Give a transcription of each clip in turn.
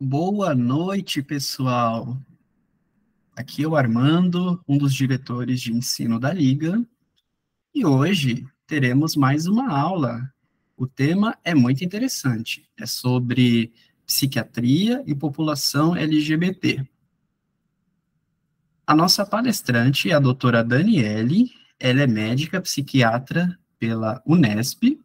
Boa noite, pessoal. Aqui é o Armando, um dos diretores de ensino da Liga, e hoje teremos mais uma aula. O tema é muito interessante, é sobre psiquiatria e população LGBT. A nossa palestrante é a doutora Daniele, ela é médica psiquiatra pela Unesp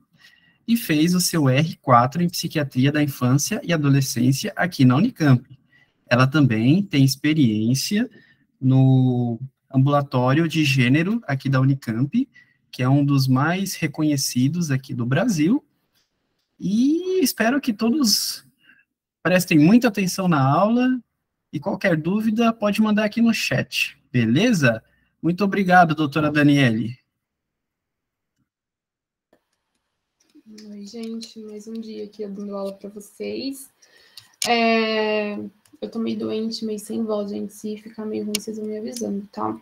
e fez o seu R4 em psiquiatria da infância e adolescência aqui na Unicamp. Ela também tem experiência no ambulatório de gênero aqui da Unicamp, que é um dos mais reconhecidos aqui do Brasil, e espero que todos prestem muita atenção na aula, e qualquer dúvida pode mandar aqui no chat, beleza? Muito obrigado, doutora Daniele. Oi, gente, mais um dia aqui dando aula para vocês. Eu tô meio doente, meio sem voz, gente. Se ficar meio ruim, vocês vão me avisando, tá?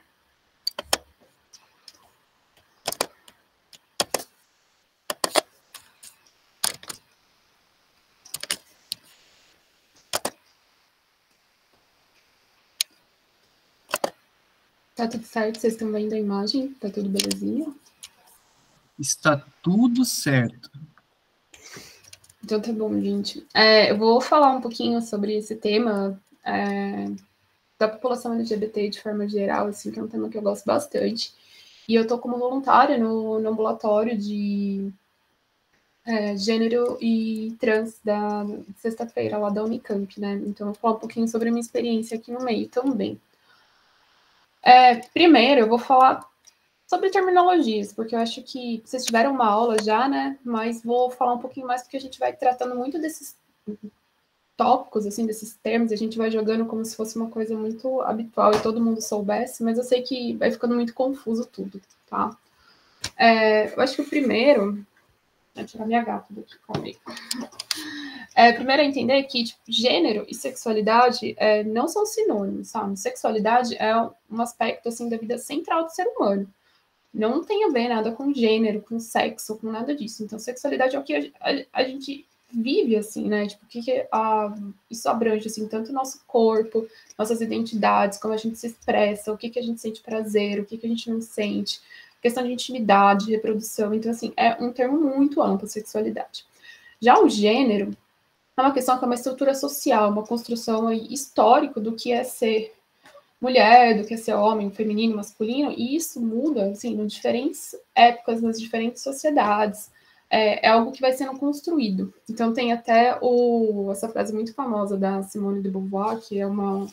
Tá tudo certo? Vocês estão vendo a imagem? Tá tudo belezinha? Está tudo certo. Então tá bom, gente. Eu vou falar um pouquinho sobre esse tema da população LGBT de forma geral, assim, que é um tema que eu gosto bastante. E eu tô como voluntária no ambulatório de gênero e trans da sexta-feira lá da Unicamp, né? Então eu vou falar um pouquinho sobre a minha experiência aqui no meio também. Primeiro, eu vou falar sobre terminologias, porque eu acho que vocês tiveram uma aula já, né? Mas vou falar um pouquinho mais, porque a gente vai tratando muito desses tópicos, assim, desses termos, e a gente vai jogando como se fosse uma coisa muito habitual e todo mundo soubesse, mas eu sei que vai ficando muito confuso tudo, tá? Eu acho que o primeiro... Vou tirar minha gata daqui, calma aí. Primeiro é entender que tipo, gênero e sexualidade não são sinônimos, sabe? Sexualidade é um aspecto assim da vida central do ser humano. Não tem a ver nada com gênero, com sexo, com nada disso. Então, sexualidade é o que a gente vive, assim, né? Tipo, o que isso abrange, assim, tanto o nosso corpo, nossas identidades, como a gente se expressa, o que a gente sente prazer, o que a gente não sente, questão de intimidade, reprodução. Então, assim, é um termo muito amplo, sexualidade. Já o gênero é uma questão que é uma estrutura social, uma construção histórica do que é ser mulher, do que é ser homem, feminino, masculino, e isso muda, assim, em diferentes épocas, nas diferentes sociedades. É algo que vai sendo construído. Então tem até essa frase muito famosa da Simone de Beauvoir, que é uma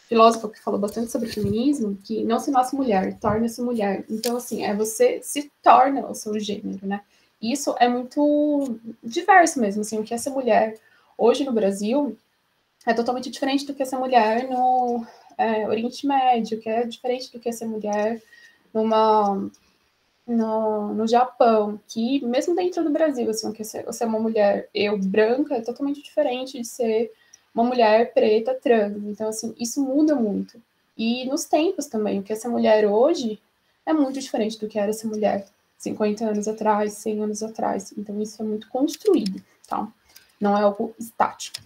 filósofa que falou bastante sobre feminismo, que não se nasce mulher, torna-se mulher. Então, assim, você se torna o seu gênero, né? E isso é muito diverso mesmo, assim, o que é ser mulher hoje no Brasil é totalmente diferente do que é ser mulher no Oriente Médio, que é diferente do que é ser mulher no Japão, que mesmo dentro do Brasil, assim, que ser uma mulher branca é totalmente diferente de ser uma mulher preta trans. Então, assim, isso muda muito. E nos tempos também, o que é ser mulher hoje é muito diferente do que era ser mulher 50 anos atrás, 100 anos atrás. Então, isso é muito construído, tá? Não é algo estático.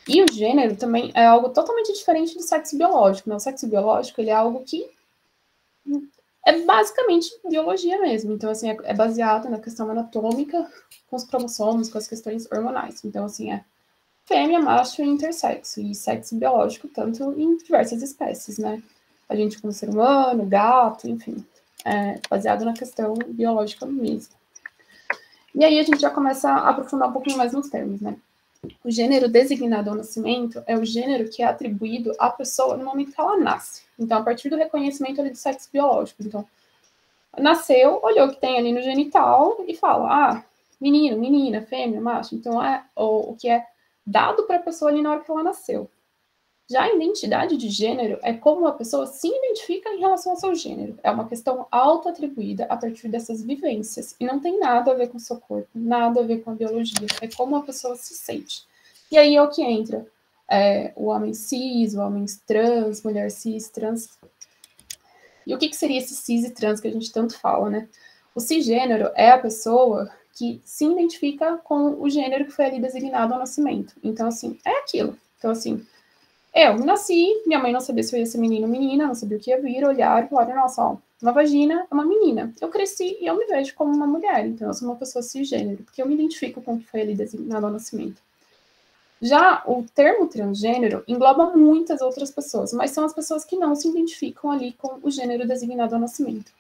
E o gênero também é algo totalmente diferente do sexo biológico, né? O sexo biológico, ele é algo que é basicamente biologia mesmo. Então, assim, é baseado na questão anatômica, com os cromossomos, com as questões hormonais. Então, assim, é fêmea, macho e intersexo. E sexo biológico, tanto em diversas espécies, né? A gente como ser humano, gato, enfim. Baseado na questão biológica mesmo. E aí a gente já começa a aprofundar um pouquinho mais nos termos, né? O gênero designado ao nascimento é o gênero que é atribuído à pessoa no momento que ela nasce. Então, a partir do reconhecimento ali do sexo biológico. Então, nasceu, olhou o que tem ali no genital e fala, menino, menina, fêmea, macho. Então, o que é dado para a pessoa ali na hora que ela nasceu. Já a identidade de gênero é como a pessoa se identifica em relação ao seu gênero. É uma questão auto-atribuída a partir dessas vivências. E não tem nada a ver com o seu corpo, nada a ver com a biologia. É como a pessoa se sente. E aí é o que entra o homem cis, o homem trans, mulher cis, trans. E o que seria esse cis e trans que a gente tanto fala, né? O cisgênero é a pessoa que se identifica com o gênero que foi ali designado ao nascimento. Então, assim, é aquilo. Então, assim, eu nasci, minha mãe não sabia se eu ia ser menino ou menina, não sabia o que ia vir, olhar e falar, nossa, ó, uma vagina é uma menina. Eu cresci e eu me vejo como uma mulher, então eu sou uma pessoa cisgênero, porque eu me identifico com o que foi ali designado ao nascimento. Já o termo transgênero engloba muitas outras pessoas, mas são as pessoas que não se identificam ali com o gênero designado ao nascimento.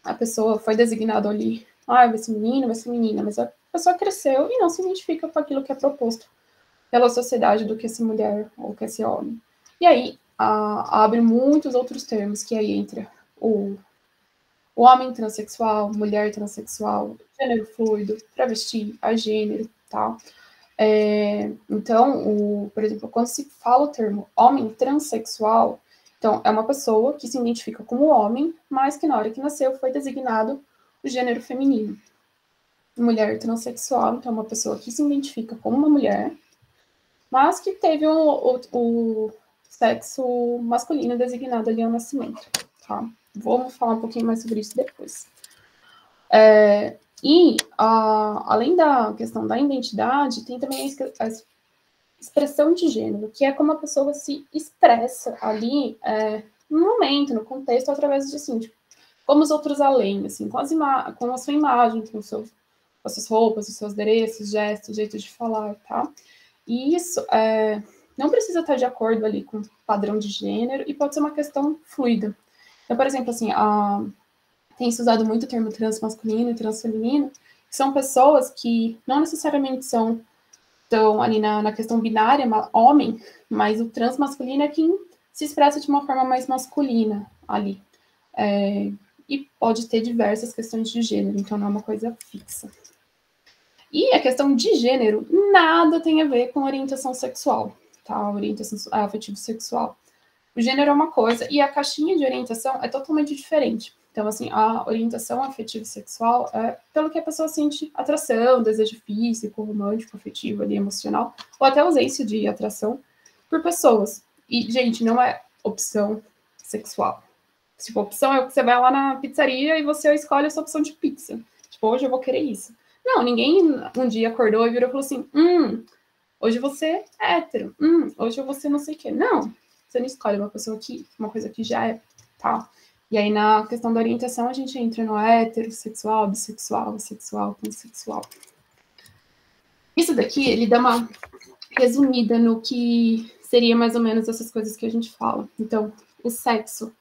A pessoa foi designada ali, vai ser menino, vai ser menina, mas a pessoa cresceu e não se identifica com aquilo que é proposto pela sociedade do que ser mulher ou que ser homem. E aí abre muitos outros termos, que aí entra o homem transexual, mulher transexual, gênero fluido, travesti, agênero, tá? Então, por exemplo, quando se fala o termo homem transexual, então é uma pessoa que se identifica como homem, mas que na hora que nasceu foi designado o gênero feminino. Mulher transexual, então é uma pessoa que se identifica como uma mulher, mas que teve o sexo masculino designado ali ao nascimento, tá? Vamos falar um pouquinho mais sobre isso depois. Além da questão da identidade, tem também a expressão de gênero, que é como a pessoa se expressa ali no momento, no contexto, através de, assim, como os outros além, assim, com a sua imagem, com as suas roupas, os seus adereços, gestos, jeito de falar, tá? E isso não precisa estar de acordo ali com o padrão de gênero e pode ser uma questão fluida. Então, por exemplo, assim, tem se usado muito o termo transmasculino e transfeminino, que são pessoas que não necessariamente estão ali na questão binária, homem, mas o transmasculino é quem se expressa de uma forma mais masculina ali. E pode ter diversas questões de gênero, então não é uma coisa fixa. E a questão de gênero nada tem a ver com orientação sexual, tá? Orientação afetivo-sexual. O gênero é uma coisa e a caixinha de orientação é totalmente diferente. Então, assim, a orientação afetivo-sexual é pelo que a pessoa sente atração, desejo físico, romântico, afetivo, ali, emocional, ou até ausência de atração por pessoas. E, gente, não é opção sexual. Tipo, opção é o que você vai lá na pizzaria e você escolhe a sua opção de pizza. Tipo, hoje eu vou querer isso. Não, ninguém um dia acordou e virou e falou assim, hoje você é hétero, hoje eu vou ser não sei o quê. Não, você não escolhe uma coisa que já é, tá? E aí, na questão da orientação, a gente entra no heterossexual, bissexual, sexual, pansexual. Isso daqui, ele dá uma resumida no que seria mais ou menos essas coisas que a gente fala. Então, o sexo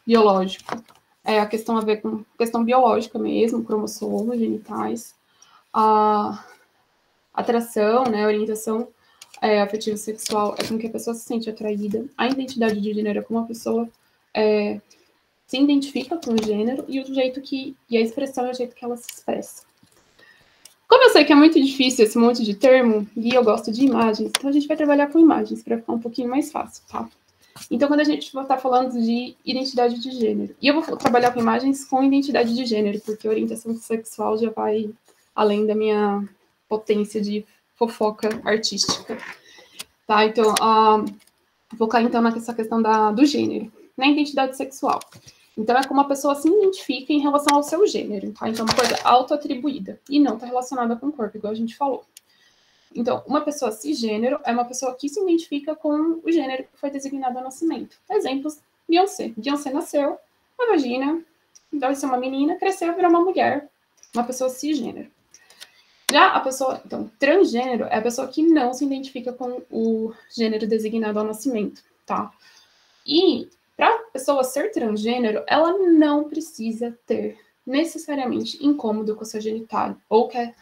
biológico é a questão a ver com questão biológica mesmo, cromossomos, genitais, a atração, né, a orientação afetivo sexual é com que a pessoa se sente atraída, a identidade de gênero é como a pessoa se identifica com o gênero e a expressão é o jeito que ela se expressa. Como eu sei que é muito difícil esse monte de termo, e eu gosto de imagens, então a gente vai trabalhar com imagens para ficar um pouquinho mais fácil, tá? Então, quando a gente vai estar falando de identidade de gênero, e eu vou trabalhar com imagens com identidade de gênero, porque a orientação sexual já vai além da minha potência de fofoca artística. Tá? Então, vou cair então nessa questão do gênero, na identidade sexual. Então, é como a pessoa se identifica em relação ao seu gênero, tá? Então, é uma coisa autoatribuída e não está relacionada com o corpo, igual a gente falou. Então, uma pessoa cisgênero é uma pessoa que se identifica com o gênero que foi designado ao nascimento. Exemplos, Beyoncé. Beyoncé nasceu, uma vagina, deve ser uma menina, cresceu, virou uma mulher, uma pessoa cisgênero. Já a pessoa, então, transgênero é a pessoa que não se identifica com o gênero designado ao nascimento, tá? E para a pessoa ser transgênero, ela não precisa ter necessariamente incômodo com a sua genital, ou quer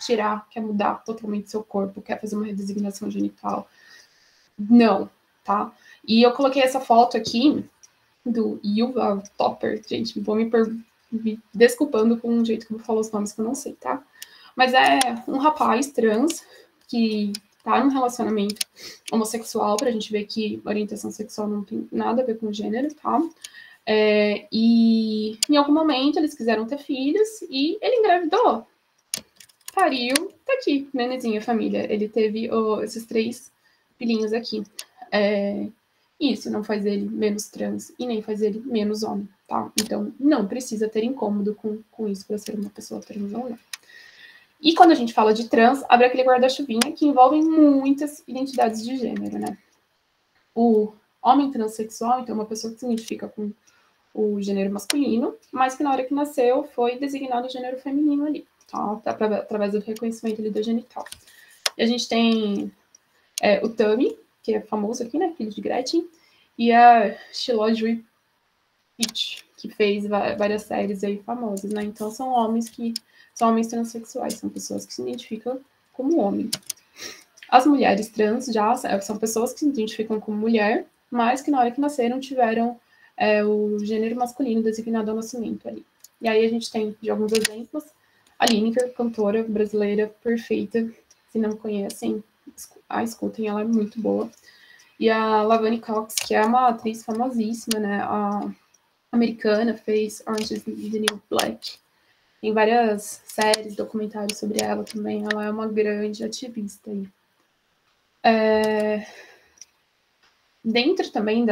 mudar totalmente seu corpo, quer fazer uma redesignação genital. Não, tá? E eu coloquei essa foto aqui do Yuval Topper, gente, vou me desculpando com o jeito que eu vou falar os nomes que eu não sei, tá? Mas é um rapaz trans que tá num relacionamento homossexual, pra gente ver que orientação sexual não tem nada a ver com gênero, tá? E em algum momento eles quiseram ter filhos e ele engravidou. Pariu, tá aqui, nenenzinho, família. Ele teve esses 3 filhinhos aqui. Isso não faz ele menos trans e nem faz ele menos homem, tá? Então, não precisa ter incômodo com isso para ser uma pessoa trans ou não. E quando a gente fala de trans, abre aquele guarda-chuvinha que envolve muitas identidades de gênero, né? O homem transexual, então, é uma pessoa que se identifica com o gênero masculino, mas que na hora que nasceu foi designado o gênero feminino ali, tá? Através do reconhecimento ali do genital. E a gente tem o Tami, que é famoso aqui, né? Filho de Gretchen, e a Shilojui Pitch, que fez várias séries aí famosas, né? Então são homens transexuais, são pessoas que se identificam como homem. As mulheres trans já são pessoas que se identificam como mulher, mas que na hora que nasceram tiveram o gênero masculino designado ao nascimento ali. E aí a gente tem, de alguns exemplos, a Lineker, cantora brasileira perfeita. Se não conhecem, escutem, ela é muito boa. E a Laverne Cox, que é uma atriz famosíssima, né? A americana, fez Orange is the New Black. Tem várias séries, documentários sobre ela também. Ela é uma grande ativista aí. Dentro também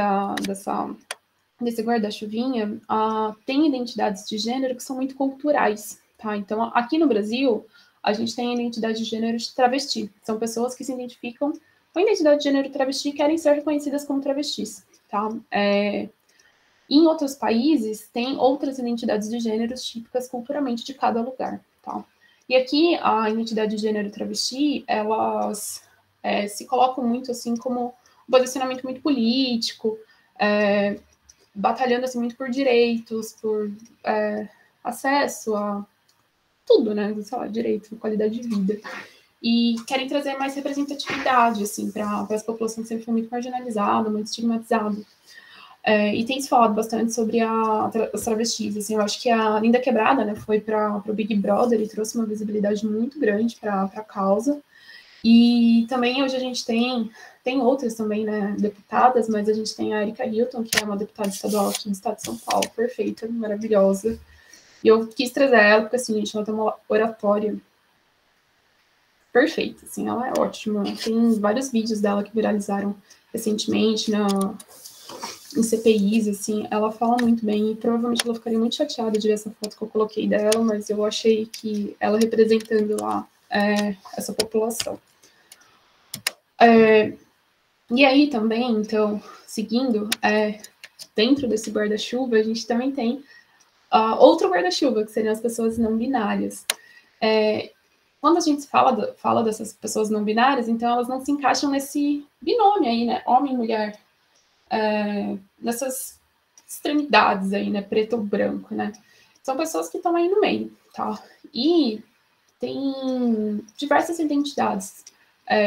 desse guarda-chuvinha, tem identidades de gênero que são muito culturais, tá? Então, aqui no Brasil, a gente tem a identidade de gênero de travesti. São pessoas que se identificam com a identidade de gênero travesti e querem ser reconhecidas como travestis, tá? Em outros países, tem outras identidades de gêneros típicas culturalmente de cada lugar, tá? E aqui, a identidade de gênero travesti, elas se colocam muito, assim, como um posicionamento muito político, batalhando, assim, muito por direitos, por acesso a tudo, né? Sei lá, direito, qualidade de vida. E querem trazer mais representatividade, assim, para as populações que sempre foi muito marginalizada, muito estigmatizada. E tem se falado bastante sobre as travestis, assim, eu acho que a Linda Quebrada, né, foi para o Big Brother e trouxe uma visibilidade muito grande para a causa, e também hoje a gente tem outras também, né, deputadas, mas a gente tem a Erika Hilton, que é uma deputada estadual aqui do estado de São Paulo, perfeita, maravilhosa, e eu quis trazer ela, porque, assim, gente, ela tem uma oratória perfeita, assim, ela é ótima, tem vários vídeos dela que viralizaram recentemente, em CPIs, assim, ela fala muito bem e provavelmente ela ficaria muito chateada de ver essa foto que eu coloquei dela, mas eu achei que ela representando lá essa população. E aí também, então, seguindo, dentro desse guarda-chuva, a gente também tem outro guarda-chuva, que seriam as pessoas não binárias. Quando a gente fala dessas pessoas não binárias, então elas não se encaixam nesse binômio aí, né? Homem e mulher. Nessas extremidades aí, né? Preto ou branco, né? São pessoas que estão aí no meio, tá? E tem diversas identidades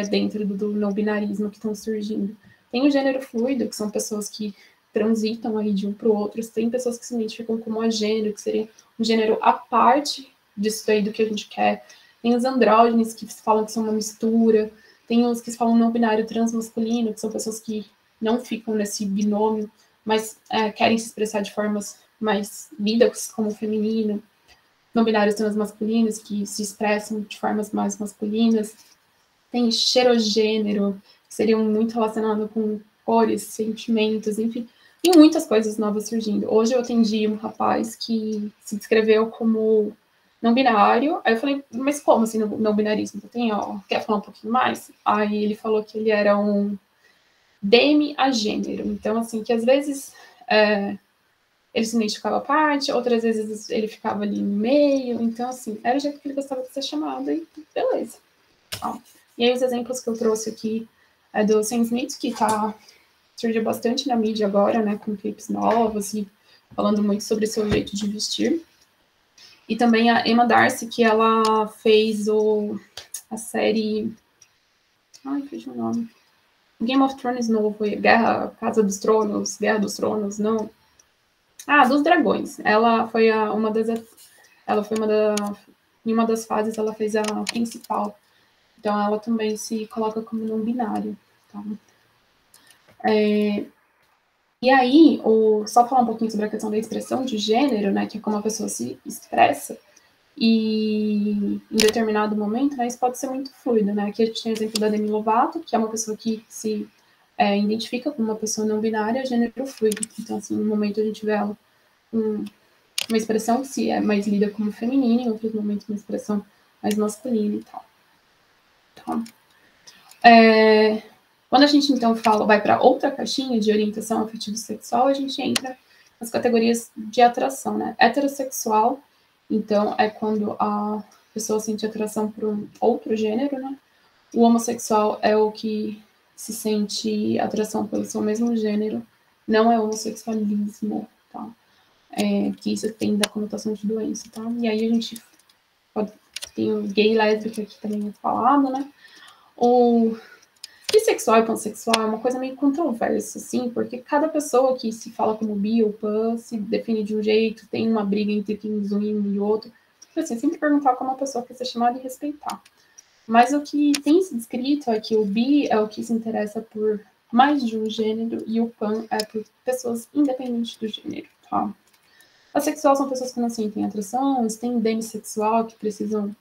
dentro do não binarismo que estão surgindo. Tem o gênero fluido, que são pessoas que transitam aí de um para o outro. Tem pessoas que se identificam como agênero, que seria um gênero à parte disso aí do que a gente quer. Tem os andrógenos, que falam que são uma mistura. Tem os que falam não binário transmasculino, que são pessoas que não ficam nesse binômio, mas querem se expressar de formas mais lidas como feminino. Não binários transmasculinos, que se expressam de formas mais masculinas. Tem xerogênero, que seriam muito relacionados com cores, sentimentos, enfim. E muitas coisas novas surgindo. Hoje eu atendi um rapaz que se descreveu como não binário. Aí eu falei, mas como assim não binarismo? Quer falar um pouquinho mais? Aí ele falou que ele era um demi-agênero. Então, assim, que às vezes ele se identificava à parte, outras vezes ele ficava ali no meio. Então, assim, era o jeito que ele gostava de ser chamado e beleza. E aí os exemplos que eu trouxe aqui é do Sam Smith, que surgiu bastante na mídia agora, né, com clipes novos e falando muito sobre seu jeito de vestir. E também a Emma Darcy, que ela fez a série... Ai, fugiu o nome. Game of Thrones novo, Casa dos Tronos, Guerra dos Tronos, não. Dos Dragões. Ela foi em uma das fases, ela fez a principal. Então, ela também se coloca como não binário. Tá? E aí, só falar um pouquinho sobre a questão da expressão de gênero, né, que é como a pessoa se expressa, e em determinado momento, né, isso pode ser muito fluido, né? Aqui a gente tem o exemplo da Demi Lovato, que é uma pessoa que se identifica como uma pessoa não binária, gênero fluido. Então, assim, no momento a gente vê ela uma expressão que se é mais lida como feminina, em outros momentos uma expressão mais masculino e tal. Tá? Quando a gente, então, vai para outra caixinha de orientação afetivo-sexual, a gente entra nas categorias de atração, né? Heterossexual, então, é quando a pessoa sente atração por um outro gênero, né? O homossexual é o que se sente atração pelo seu mesmo gênero, não é homossexualismo, tá? Que isso tem da conotação de doença, tá? E aí a gente tem o gay lésbico aqui também falado, né? O bissexual e pansexual é uma coisa meio controversa, assim, porque cada pessoa que se fala como bi ou pan se define de um jeito, tem uma briga entre quem um e outro. Então, assim, sempre perguntar como uma pessoa quer ser chamada e respeitar. Mas o que tem se descrito é que o bi é o que se interessa por mais de um gênero e o pan é por pessoas independentes do gênero, tá? Asexual são pessoas que não sentem atração, tem demissexual que precisam...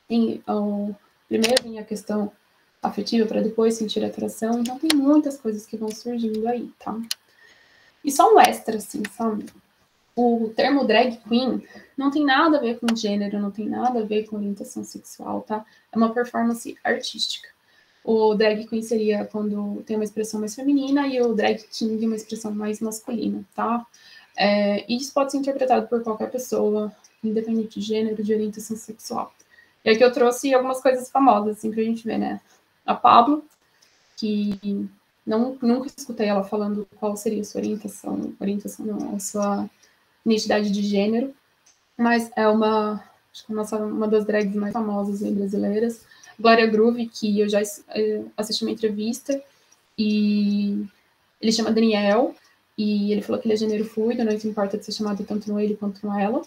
primeiro vem a questão afetiva para depois sentir atração, então tem muitas coisas que vão surgindo aí, tá? E só um extra, assim, sabe? O termo drag queen não tem nada a ver com gênero, não tem nada a ver com orientação sexual, tá? É uma performance artística. O drag queen seria quando tem uma expressão mais feminina e o drag king uma expressão mais masculina, tá? E isso pode ser interpretado por qualquer pessoa, independente de gênero, de orientação sexual. E aqui eu trouxe algumas coisas famosas, assim, pra gente ver, né? A Pablo, que nunca escutei ela falando qual seria a sua orientação não, a sua identidade de gênero, mas é acho que uma das drags mais famosas aí brasileiras. Glória Groove, que eu já assisti uma entrevista, e ele chama Daniel, e ele falou que ele é gênero fluido, não importa de ser chamado tanto no ele quanto no ela.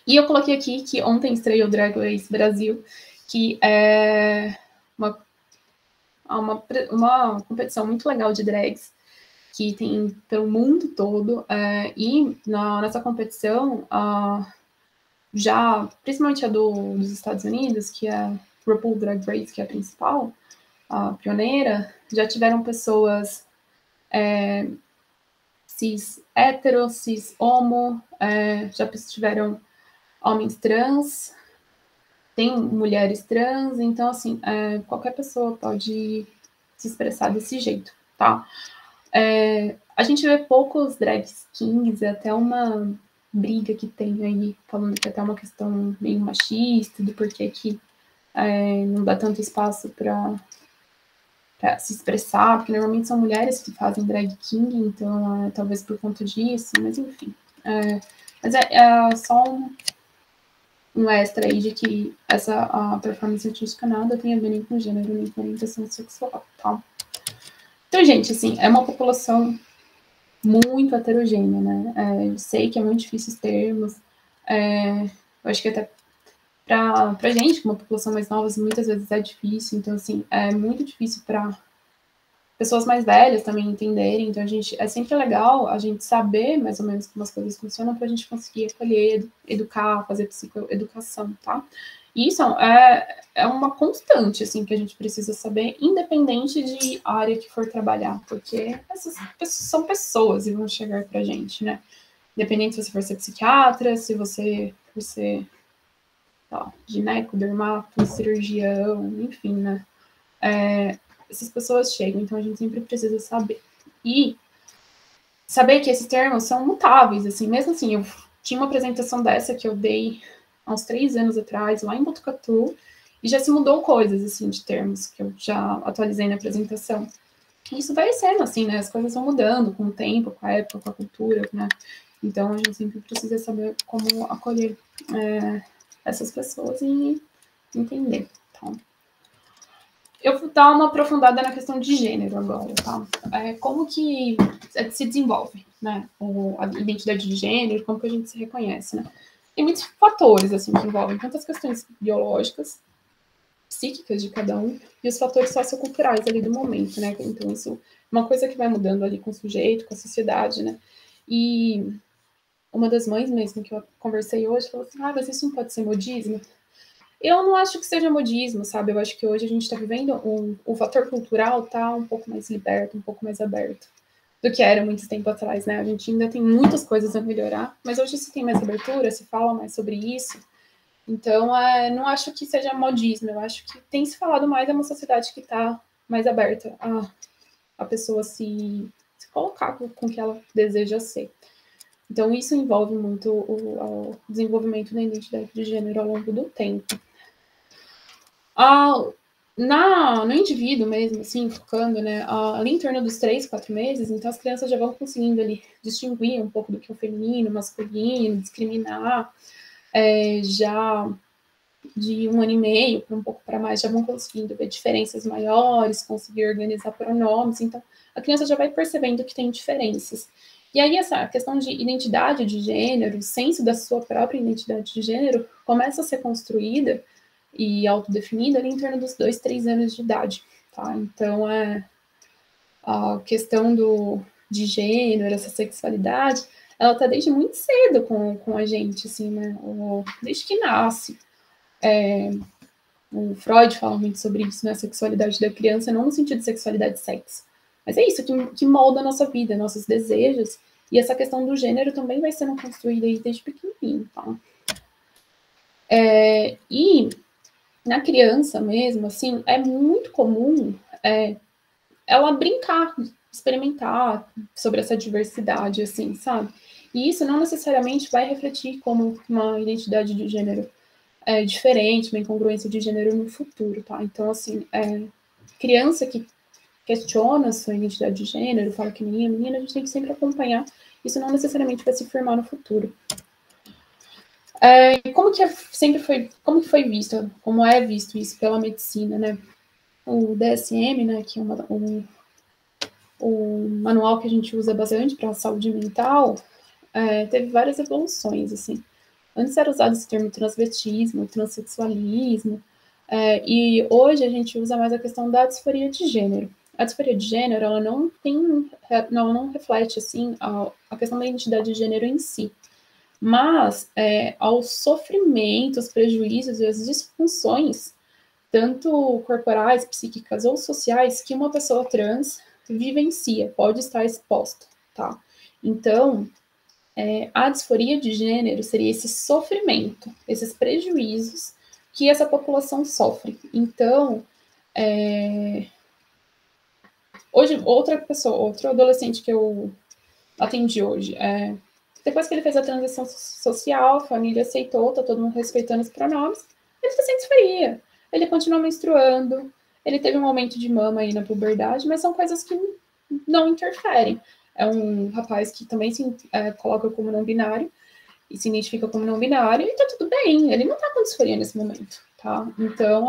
E eu coloquei aqui que ontem estreou o Drag Race Brasil, que é uma competição muito legal de drags, que tem pelo mundo todo, e nessa competição, já, principalmente a dos Estados Unidos, que é a RuPaul Drag Race, que é a principal, a pioneira, já tiveram pessoas cis hétero, cis homo, já tiveram homens trans, tem mulheres trans, então, assim, qualquer pessoa pode se expressar desse jeito, tá? A gente vê poucos drag kings, até uma briga que tem aí, falando que é até uma questão meio machista, do porquê que não dá tanto espaço para se expressar, porque normalmente são mulheres que fazem drag king, então talvez por conta disso, mas enfim. Mas é só um extra aí de que a performance artística nada tem a ver nem com gênero, nem com orientação sexual, tá? Então, gente, assim, é uma população muito heterogênea, né? Eu sei que é muito difícil os termos, eu acho que até pra gente, uma população mais nova, muitas vezes é difícil, então, assim, é muito difícil para pessoas mais velhas também entenderem, então é sempre legal a gente saber mais ou menos como as coisas funcionam para a gente conseguir acolher, educar, fazer psicoeducação, tá? E isso é uma constante, assim, que a gente precisa saber, independente de área que for trabalhar, porque essas pessoas são pessoas e vão chegar pra gente, né? Independente se você for ser psiquiatra, se você for ser gineco, dermato, cirurgião, enfim, né? Essas pessoas chegam, então a gente sempre precisa saber. E saber que esses termos são mutáveis, assim, mesmo assim, eu tinha uma apresentação dessa que eu dei há uns 3 anos atrás, lá em Botucatu, e já se mudou coisas, assim, de termos, que eu já atualizei na apresentação. E isso vai sendo, assim, né, as coisas vão mudando com o tempo, com a época, com a cultura, né, então a gente sempre precisa saber como acolher essas pessoas e entender, tá? Eu vou dar uma aprofundada na questão de gênero agora, tá? Como que se desenvolve, né? A identidade de gênero, como que a gente se reconhece, né? Tem muitos fatores, assim, que envolvem tantas questões biológicas, psíquicas de cada um, e os fatores socioculturais ali do momento, né? Então, isso é uma coisa que vai mudando ali com o sujeito, com a sociedade, né? E uma das mães mesmo que eu conversei hoje falou assim, mas isso não pode ser modismo? Eu não acho que seja modismo, sabe? Eu acho que hoje a gente está vivendo o fator cultural tá um pouco mais liberto, um pouco mais aberto do que era muito tempo atrás, né? A gente ainda tem muitas coisas a melhorar, mas hoje se tem mais abertura, se fala mais sobre isso. Então, não acho que seja modismo, eu acho que tem se falado mais, é uma sociedade que está mais aberta a pessoa se colocar com o que ela deseja ser. Então, isso envolve muito o desenvolvimento da identidade de gênero ao longo do tempo. No indivíduo mesmo, assim, focando, né, ali em torno dos 3, 4 meses, então as crianças já vão conseguindo ali distinguir um pouco do que é o feminino, masculino, discriminar, já de 1 ano e meio para um pouco para mais, já vão conseguindo ver diferenças maiores, conseguir organizar pronomes, então a criança já vai percebendo que tem diferenças. E aí essa questão de identidade de gênero, o senso da sua própria identidade de gênero, começa a ser construída e autodefinida ali em torno dos 2, 3 anos de idade, tá? Então, a questão de gênero, essa sexualidade, ela tá desde muito cedo com a gente, assim, né? Desde que nasce. O Freud fala muito sobre isso, né? A sexualidade da criança, não no sentido de sexualidade e sexo, mas é isso que molda a nossa vida, nossos desejos, e essa questão do gênero também vai sendo construída aí desde pequenininho, tá? E na criança mesmo, assim, é muito comum ela brincar, experimentar sobre essa diversidade, assim, sabe? E isso não necessariamente vai refletir como uma identidade de gênero diferente, uma incongruência de gênero no futuro, tá? Então, assim, criança que questiona sua identidade de gênero, fala que menina, a gente tem que sempre acompanhar. Isso não necessariamente vai se firmar no futuro. Como que foi visto, como é visto isso pela medicina, né? O DSM, né, que é o manual que a gente usa bastante para a saúde mental, teve várias evoluções, assim. Antes era usado esse termo transvestismo, transexualismo, e hoje a gente usa mais a questão da disforia de gênero. A disforia de gênero, ela não reflete, assim, a questão da identidade de gênero em si, mas ao sofrimento, os prejuízos e as disfunções, tanto corporais, psíquicas ou sociais, que uma pessoa trans vivencia, pode estar exposta, tá? Então, a disforia de gênero seria esse sofrimento, esses prejuízos que essa população sofre. Então, hoje, outro adolescente que eu atendi hoje, depois que ele fez a transição social, a família aceitou, tá todo mundo respeitando os pronomes, ele está sem disforia. Ele continua menstruando, ele teve um aumento de mama aí na puberdade, mas são coisas que não interferem. É um rapaz que também se coloca como não binário e se identifica como não binário e tá tudo bem, ele não tá com disforia nesse momento, tá? Então,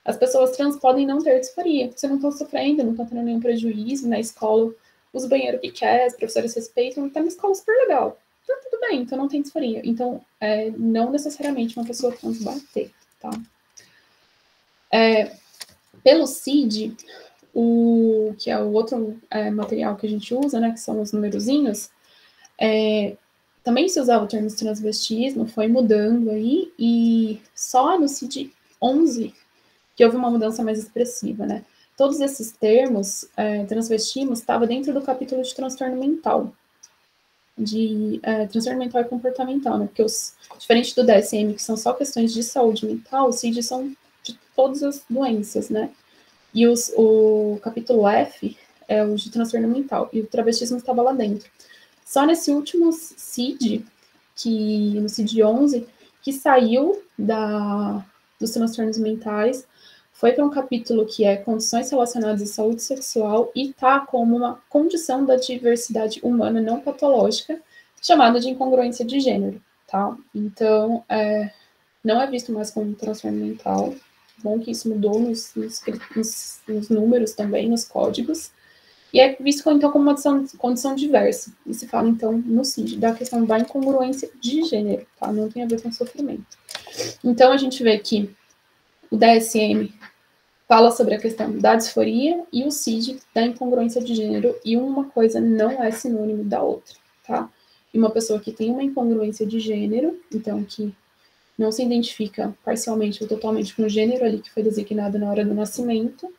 as pessoas trans podem não ter disforia, você não estão sofrendo, não estão tendo nenhum prejuízo na escola, usa o banheiro que quer, os professores respeitam, está na escola super legal. Então, tudo bem, então não tem disforia. Então, não necessariamente uma pessoa trans vai ter, tá? Pelo CID, que é o outro material que a gente usa, né, que são os numerozinhos, também se usava o termo transvestismo, foi mudando aí, e só no CID 11 que houve uma mudança mais expressiva, né? Todos esses termos, transvestimos, estava dentro do capítulo de transtorno mental, transtorno mental e comportamental, né? Porque diferente do DSM, que são só questões de saúde mental, o CID são de todas as doenças, né? E o capítulo F é o de transtorno mental, e o travestismo estava lá dentro. Só nesse último CID, no CID 11, que saiu dos transtornos mentais, foi para um capítulo que é condições relacionadas à saúde sexual e tá como uma condição da diversidade humana não patológica, chamada de incongruência de gênero, tá? Então, não é visto mais como um transtorno mental. Bom que isso mudou nos números também, nos códigos. E é visto, então, como uma condição diversa. E se fala, então, no CID, da questão da incongruência de gênero, tá? Não tem a ver com sofrimento. Então, a gente vê que o DSM fala sobre a questão da disforia e o CID da incongruência de gênero, e uma coisa não é sinônimo da outra, tá? E uma pessoa que tem uma incongruência de gênero, então que não se identifica parcialmente ou totalmente com o gênero ali que foi designado na hora do nascimento,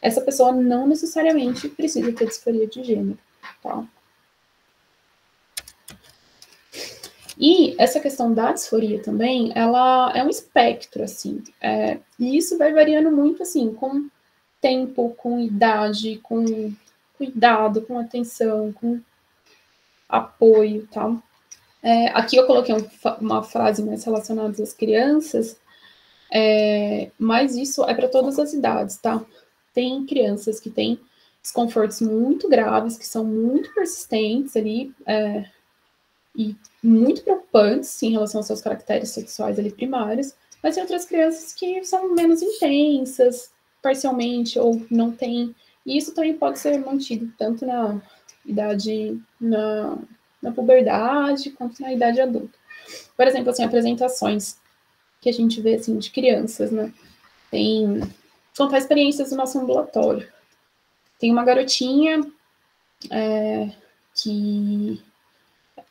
essa pessoa não necessariamente precisa ter disforia de gênero, tá? E essa questão da disforia também, ela é um espectro, assim, e isso vai variando muito, assim, com tempo, com idade, com cuidado, com atenção, com apoio, tá? Aqui eu coloquei uma frase mais relacionada às crianças, mas isso é para todas as idades, tá? Tem crianças que têm desconfortos muito graves, que são muito persistentes ali, e muito preocupantes em relação aos seus caracteres sexuais ali primários, mas tem outras crianças que são menos intensas, parcialmente, ou não têm, e isso também pode ser mantido tanto na idade, na puberdade, quanto na idade adulta. Por exemplo, assim, apresentações que a gente vê, assim, de crianças, né? Contar experiências do nosso ambulatório. Tem uma garotinha que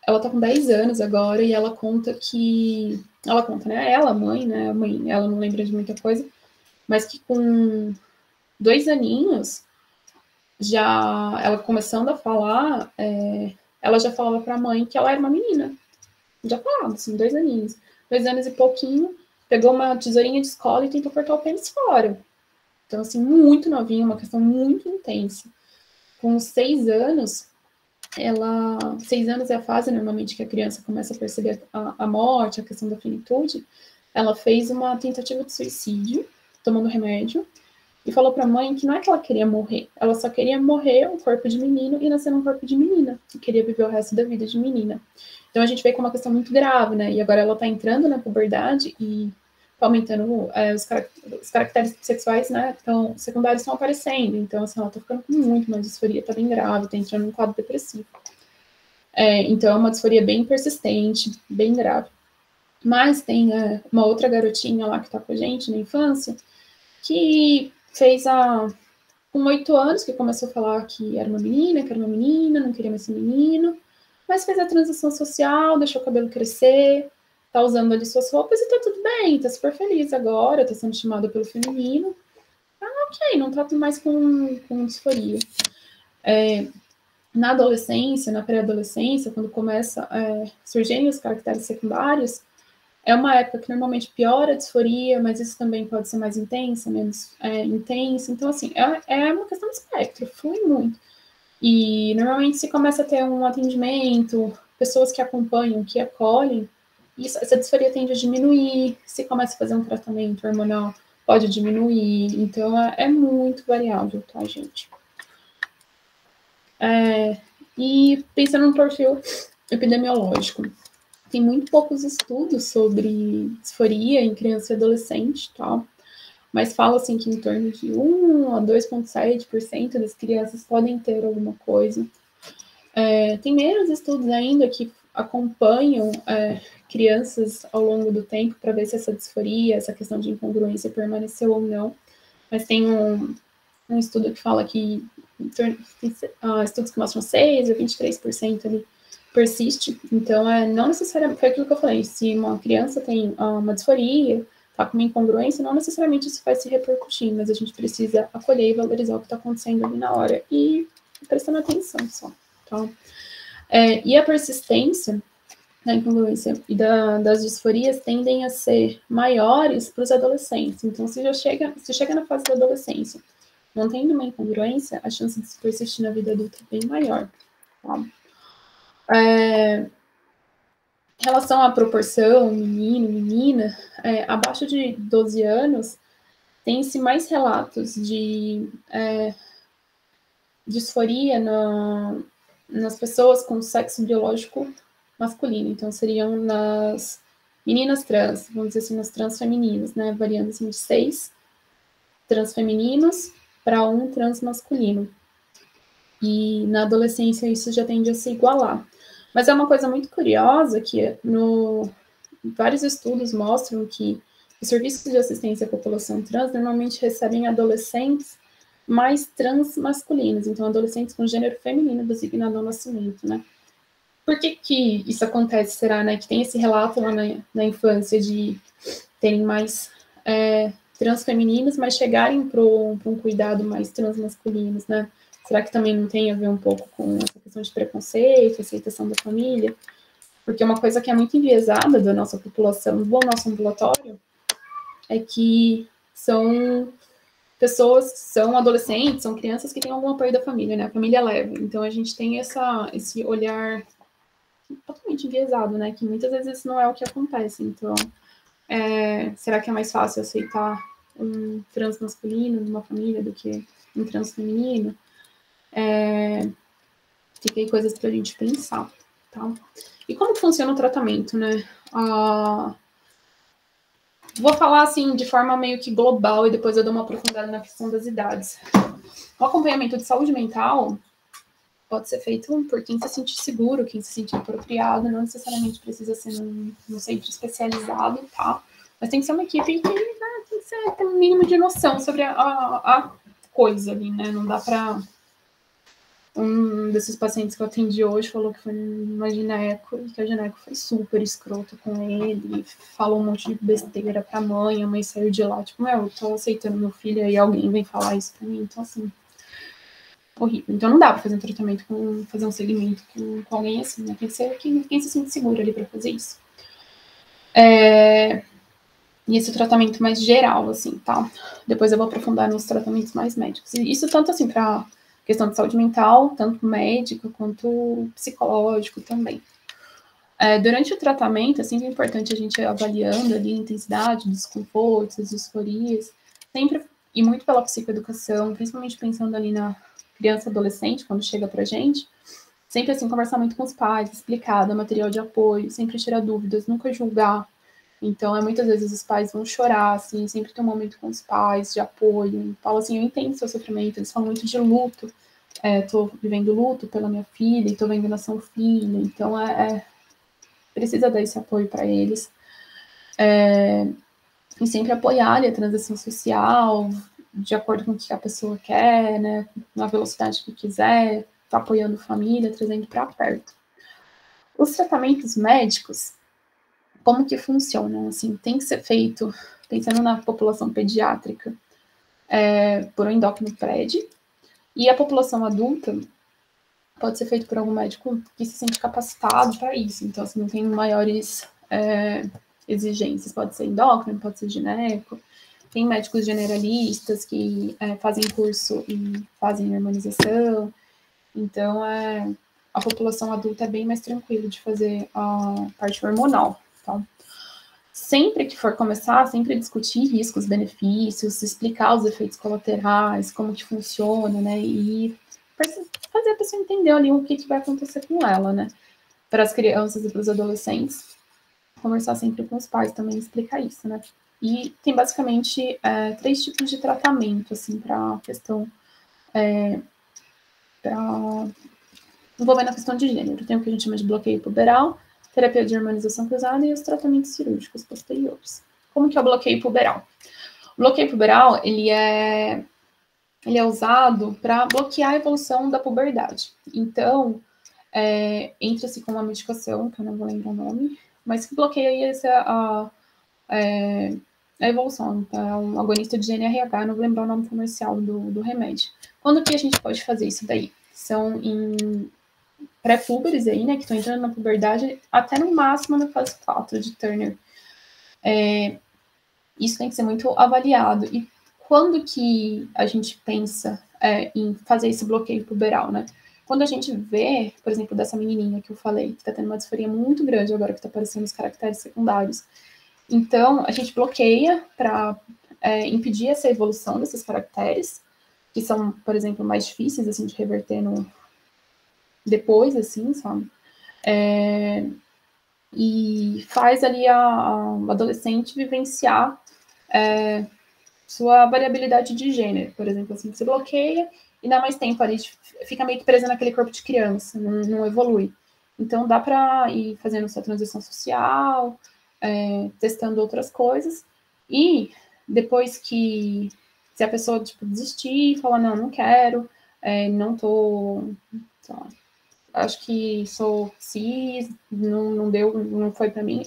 ela tá com 10 anos agora e ela conta que... Ela conta, né? Ela, mãe, né? A mãe, ela não lembra de muita coisa, mas que com 2 aninhos, já ela começando a falar, ela já falava pra mãe que ela era uma menina. Já falava, assim, 2 aninhos. 2 anos e pouquinho, pegou uma tesourinha de escola e tentou cortar o pênis fora. Então, assim, muito novinha, uma questão muito intensa. Com 6 anos, 6 anos é a fase, normalmente, que a criança começa a perceber a morte, a questão da finitude. Ela fez uma tentativa de suicídio, tomando remédio, e falou para a mãe que não é que ela queria morrer, ela só queria morrer um corpo de menino e nascer num corpo de menina, e queria viver o resto da vida de menina. Então a gente vê como uma questão muito grave, né? E agora ela está entrando na puberdade e tá aumentando os caracteres sexuais, né? Então, secundários estão aparecendo. Então, assim, ela está ficando com muito mais disforia, está bem grave, está entrando num quadro depressivo. Então, é uma disforia bem persistente, bem grave. Mas tem uma outra garotinha lá que está com a gente na infância, que fez com 8 anos, que começou a falar que era uma menina, que era uma menina, não queria mais ser menino, mas fez a transição social, deixou o cabelo crescer, tá usando ali suas roupas e tá tudo bem, tá super feliz agora, tá sendo chamada pelo feminino. Ok, não tá mais com disforia. Na adolescência, na pré-adolescência, quando começa a surgirem os caracteres secundários, é uma época que normalmente piora a disforia, mas isso também pode ser mais intensa, menos intensa. Então, assim, é uma questão de espectro, flui muito. E normalmente se começa a ter um atendimento, pessoas que acompanham, que acolhem, essa disforia tende a diminuir. Se começa a fazer um tratamento hormonal, pode diminuir. Então, é muito variável, tá, gente? E pensando no perfil epidemiológico, tem muito poucos estudos sobre disforia em criança e adolescente, tá? Mas fala assim que em torno de 1 a 2,7% das crianças podem ter alguma coisa. Tem menos estudos ainda que acompanham crianças ao longo do tempo para ver se essa disforia, essa questão de incongruência permaneceu ou não. Mas tem um estudo que fala que estudos que mostram 6 a 23% ali persiste. Então, não necessariamente, foi aquilo que eu falei, se uma criança tem uma disforia, tá com uma incongruência, não necessariamente isso vai se repercutir, mas a gente precisa acolher e valorizar o que está acontecendo ali na hora e prestando atenção só. Tá? E a persistência da incongruência e das disforias tendem a ser maiores para os adolescentes. Então, se chega na fase da adolescência, não tendo uma incongruência, a chance de se persistir na vida adulta é bem maior. Tá? Em relação à proporção, menino, menina, abaixo de 12 anos, tem-se mais relatos de disforia nas pessoas com sexo biológico masculino. Então, seriam nas meninas trans, vamos dizer assim, nas trans femininas, né? Variando assim, de 6 trans femininos para 1 trans masculino. E na adolescência isso já tende a se igualar. Mas é uma coisa muito curiosa que vários estudos mostram que os serviços de assistência à população trans normalmente recebem adolescentes mais trans masculinos, então adolescentes com gênero feminino designado ao nascimento, né? Por que isso acontece? Será, né, que tem esse relato lá na infância de terem mais trans femininos, mas chegarem para um cuidado mais trans masculinos, né? Será que também não tem a ver um pouco com essa questão de preconceito, aceitação da família? Porque uma coisa que é muito enviesada da nossa população, do nosso ambulatório, é que são pessoas, são adolescentes, são crianças que têm algum apoio da família, né? A família leva. Então, a gente tem esse olhar totalmente enviesado, né? Que muitas vezes não é o que acontece. Então, será que é mais fácil aceitar um trans masculino numa família do que um trans feminino? Fica aí coisas pra gente pensar, tá? E como funciona o tratamento, né? Vou falar, assim, de forma meio que global e depois eu dou uma aprofundada na questão das idades. O acompanhamento de saúde mental pode ser feito por quem se sente seguro, quem se sente apropriado, não necessariamente precisa ser num centro especializado, tá? Mas tem que ser uma equipe que tem que ter um mínimo de noção sobre a coisa ali, né? Não dá pra... Um desses pacientes que eu atendi hoje falou que foi numa gineco e que a gineco foi super escrota com ele, falou um monte de besteira pra mãe, a mãe saiu de lá, tipo, eu tô aceitando meu filho, aí alguém vem falar isso pra mim, então assim, horrível. Então não dá pra fazer um tratamento, fazer um segmento com alguém assim, né? Tem que ser quem se sente seguro ali pra fazer isso. E esse tratamento mais geral, assim, tá? Depois eu vou aprofundar nos tratamentos mais médicos. E isso tanto assim pra questão de saúde mental, tanto médica quanto psicológico também. Durante o tratamento, assim, é importante a gente ir avaliando ali a intensidade dos desconfortos, das disforias, sempre, e muito pela psicoeducação, principalmente pensando ali na criança e adolescente, quando chega pra gente, sempre, assim, conversar muito com os pais, explicar, dar material de apoio, sempre tirar dúvidas, nunca julgar. Então, muitas vezes os pais vão chorar, assim, sempre tem um momento com os pais de apoio. Fala assim, eu entendo o seu sofrimento, eles falam muito de luto, tô vivendo luto pela minha filha, e tô vendo nação filha, então precisa dar esse apoio para eles. E sempre apoiar ali a transição social, de acordo com o que a pessoa quer, né, na velocidade que quiser, tá apoiando a família, trazendo para perto. Os tratamentos médicos, como que funcionam? Assim, tem que ser feito, pensando na população pediátrica, por um endócrino prédio, e a população adulta pode ser feito por algum médico que se sente capacitado para isso. Então, assim, não tem maiores exigências. Pode ser endócrino, pode ser gineco. Tem médicos generalistas que fazem curso e fazem harmonização. Então, a população adulta é bem mais tranquilo de fazer a parte hormonal. Tá? Sempre que for começar, sempre discutir riscos, benefícios, explicar os efeitos colaterais, como que funciona, né? E fazer a pessoa entender ali o que vai acontecer com ela, né? Para as crianças e para os adolescentes, conversar sempre com os pais também, explicar isso, né? E tem basicamente 3 tipos de tratamento, assim, para a questão, envolvendo a questão de gênero. Tem o que a gente chama de bloqueio puberal, terapia de hormonização cruzada e os tratamentos cirúrgicos posteriores. Como que é o bloqueio puberal? O bloqueio puberal, ele é usado para bloquear a evolução da puberdade. Então, entra-se com uma medicação, que eu não vou lembrar o nome, mas que bloqueia a evolução. Então, é um agonista de GNRH, não vou lembrar o nome comercial do remédio. Quando que a gente pode fazer isso daí? São em pré-púberes aí, né, que estão entrando na puberdade, até no máximo na fase 4 de Turner. Isso tem que ser muito avaliado. E quando que a gente pensa em fazer esse bloqueio puberal, né? Quando a gente vê, por exemplo, dessa menininha que eu falei, que está tendo uma disforia muito grande agora que está aparecendo os caracteres secundários. Então, a gente bloqueia para impedir essa evolução desses caracteres, que são, por exemplo, mais difíceis, assim, de reverter depois, assim, sabe? E faz ali a adolescente vivenciar sua variabilidade de gênero, por exemplo, assim, você bloqueia e dá mais tempo ali, fica meio que presa naquele corpo de criança, não evolui. Então, dá para ir fazendo sua transição social, testando outras coisas, e depois que, se a pessoa, tipo, desistir, falar, não quero, não tô, sei lá, acho que sou cis, não deu, não foi para mim,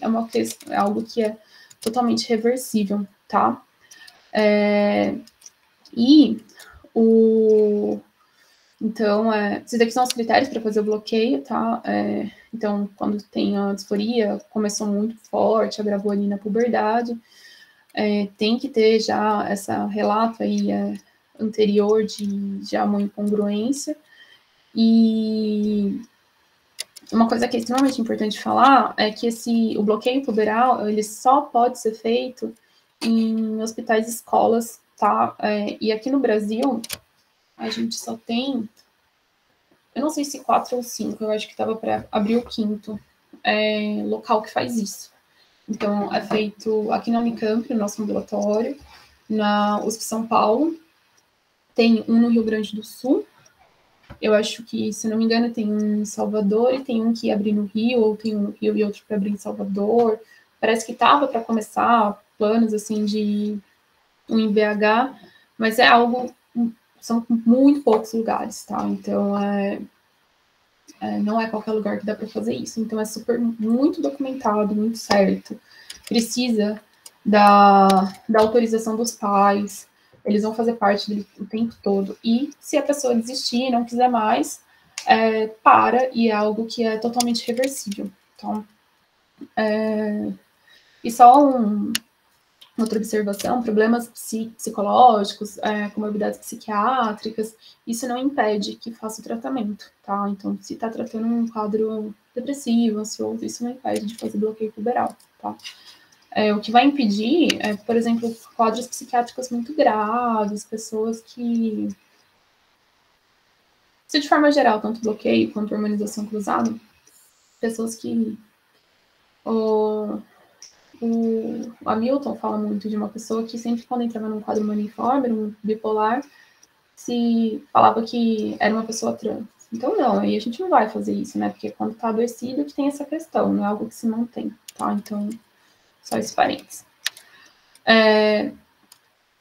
é algo que é totalmente reversível, tá? E Então, esses daqui são os critérios para fazer o bloqueio, tá? Então, quando tem a disforia, começou muito forte, agravou ali na puberdade, tem que ter já essa relato aí anterior de já uma incongruência. E uma coisa que é extremamente importante falar é que o bloqueio puberal, ele só pode ser feito em hospitais e escolas, tá? E aqui no Brasil, a gente só tem, eu não sei se 4 ou 5, eu acho que estava para abrir o 5º local que faz isso. Então, é feito aqui na Unicamp, no nosso ambulatório, na USP São Paulo, tem um no Rio Grande do Sul, eu acho que, se não me engano, tem um em Salvador e tem um que ia abrir no Rio, ou tem um no Rio e outro para abrir em Salvador. Parece que estava para começar planos assim de um em BH, mas é algo, são muito poucos lugares, tá? Então, não é qualquer lugar que dá para fazer isso. Então, é muito documentado, muito certo. Precisa da autorização dos pais, eles vão fazer parte dele o tempo todo. E se a pessoa desistir e não quiser mais, para, e é algo que é totalmente reversível. Então, e só outra observação, problemas psicológicos, comorbidades psiquiátricas, isso não impede que faça o tratamento, tá? Então, se está tratando um quadro depressivo, ansioso, isso não impede de fazer bloqueio puberal, tá? O que vai impedir por exemplo, quadros psiquiátricos muito graves, pessoas que, se de forma geral, tanto bloqueio quanto hormonização cruzada, pessoas que o Hamilton fala muito de uma pessoa que sempre quando entrava num quadro maniforme, num bipolar, se falava que era uma pessoa trans. Então, não, aí a gente não vai fazer isso, né? Porque quando tá adoecido que tem essa questão, não é algo que se mantém, tá? Então, só esse parênteses.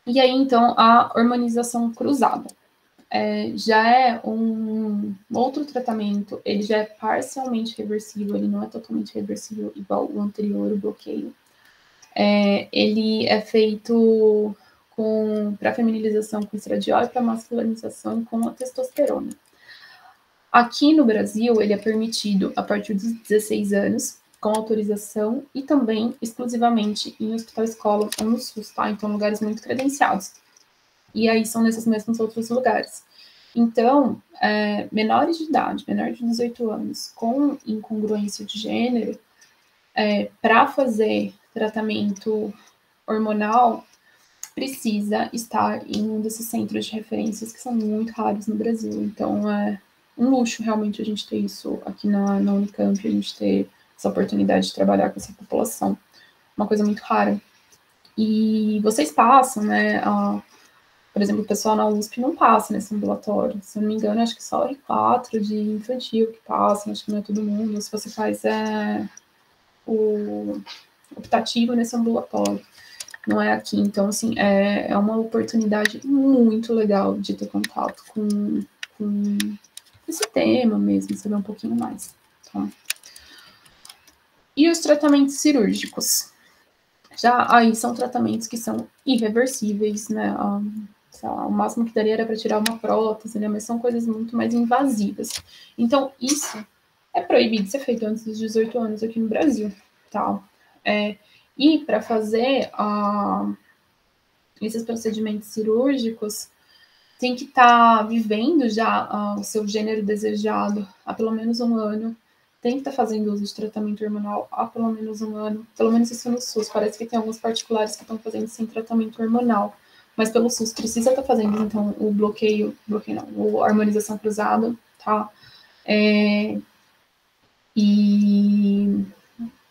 E aí, então, a hormonização cruzada. Já é um outro tratamento, ele já é parcialmente reversível, ele não é totalmente reversível igual o anterior, o bloqueio. Ele é feito para feminilização com estradiol e para masculinização com a testosterona. Aqui no Brasil, ele é permitido a partir dos 16 anos, com autorização e também exclusivamente em hospital-escola ou no SUS, tá? Então, lugares muito credenciados. E aí são nesses mesmos outros lugares. Então, menores de idade, menor de 18 anos, com incongruência de gênero, para fazer tratamento hormonal, precisa estar em um desses centros de referências que são muito raros no Brasil. Então, é um luxo realmente a gente ter isso aqui na Unicamp, a gente ter essa oportunidade de trabalhar com essa população. Uma coisa muito rara. E vocês passam, né? Por exemplo, o pessoal na USP não passa nesse ambulatório. Se eu não me engano, acho que só o R4 de infantil que passa, acho que não é todo mundo. Se você faz o optativo nesse ambulatório, não é aqui. Então, assim, é uma oportunidade muito legal de ter contato com esse tema mesmo, saber um pouquinho mais. Tá? E os tratamentos cirúrgicos? Já aí são tratamentos que são irreversíveis, né? Sei lá, o máximo que daria era para tirar uma prótese, né? Mas são coisas muito mais invasivas. Então, isso é proibido de ser feito antes dos 18 anos aqui no Brasil, tá? E para fazer esses procedimentos cirúrgicos, tem que estar vivendo já o seu gênero desejado há pelo menos um ano, tem que estar fazendo uso de tratamento hormonal há pelo menos um ano, pelo menos isso no SUS, parece que tem alguns particulares que estão fazendo sem tratamento hormonal, mas pelo SUS precisa estar fazendo, então, o bloqueio não, a harmonização cruzada, tá?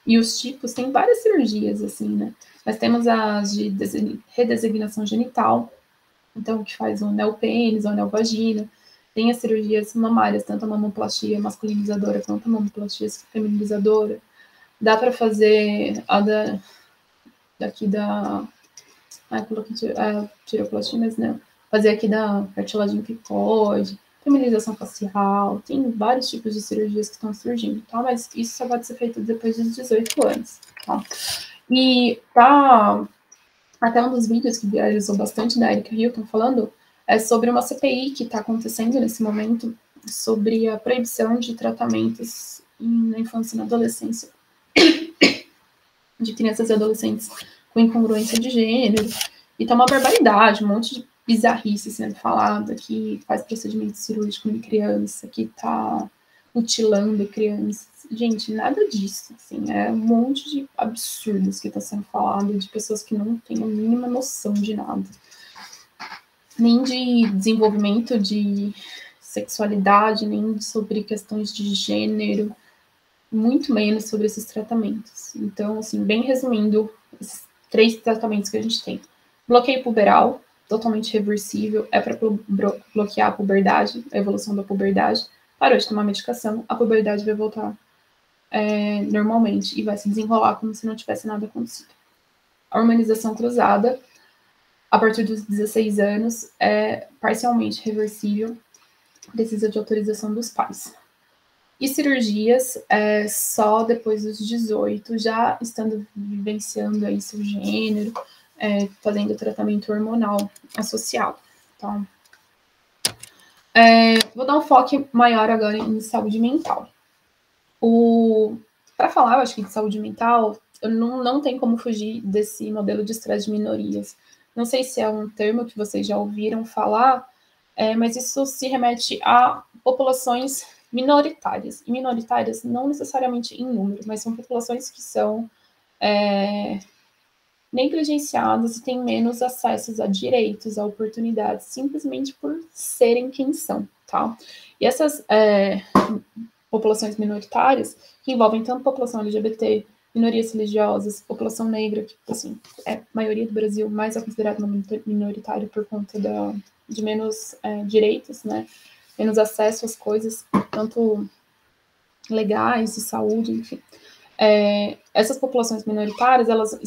E os tipos, tem várias cirurgias, assim, né? Mas temos as de redesignação genital, então, que faz o neopênis ou neovagina. Tem as cirurgias mamárias, tanto a mamoplastia masculinizadora quanto a mamoplastia feminilizadora. Dá para fazer a coloquei tireoplastia, mas não. Fazer aqui da cartilagem picoide, feminização facial, tem vários tipos de cirurgias que estão surgindo, tá? Mas isso só pode ser feito depois dos 18 anos, tá? E até um dos vídeos que viralizou bastante da Erika Hilton falando é sobre uma CPI que está acontecendo nesse momento, sobre a proibição de tratamentos na infância e na adolescência de crianças e adolescentes com incongruência de gênero, e tá uma barbaridade, um monte de bizarrice sendo falada, que faz procedimento cirúrgico em criança, que tá mutilando crianças. Gente, nada disso, assim, é um monte de absurdos que tá sendo falado, de pessoas que não têm a mínima noção de nada. Nem de desenvolvimento de sexualidade, nem sobre questões de gênero, muito menos sobre esses tratamentos. Então, assim, bem resumindo, esses 3 tratamentos que a gente tem. Bloqueio puberal, totalmente reversível, é para bloquear a puberdade, a evolução da puberdade. Parou de tomar medicação, a puberdade vai voltar normalmente e vai se desenrolar como se não tivesse nada acontecido. A hormonização cruzada, a partir dos 16 anos, é parcialmente reversível, precisa de autorização dos pais. E cirurgias só depois dos 18, já estando vivenciando aí seu gênero, fazendo tratamento hormonal associado. Então, vou dar um foco maior agora em saúde mental. Para falar, eu acho que de saúde mental, eu não tem como fugir desse modelo de estresse de minorias. Não sei se é um termo que vocês já ouviram falar, mas isso se remete a populações minoritárias. E minoritárias não necessariamente em número, mas são populações que são negligenciadas e têm menos acessos a direitos, a oportunidades, simplesmente por serem quem são, tá? E essas populações minoritárias, que envolvem tanto população LGBT, minorias religiosas, população negra, que, assim, é a maioria do Brasil, mas é considerado minoritário por conta de menos direitos, né? Menos acesso às coisas, tanto legais, de saúde, enfim. Essas populações minoritárias, elas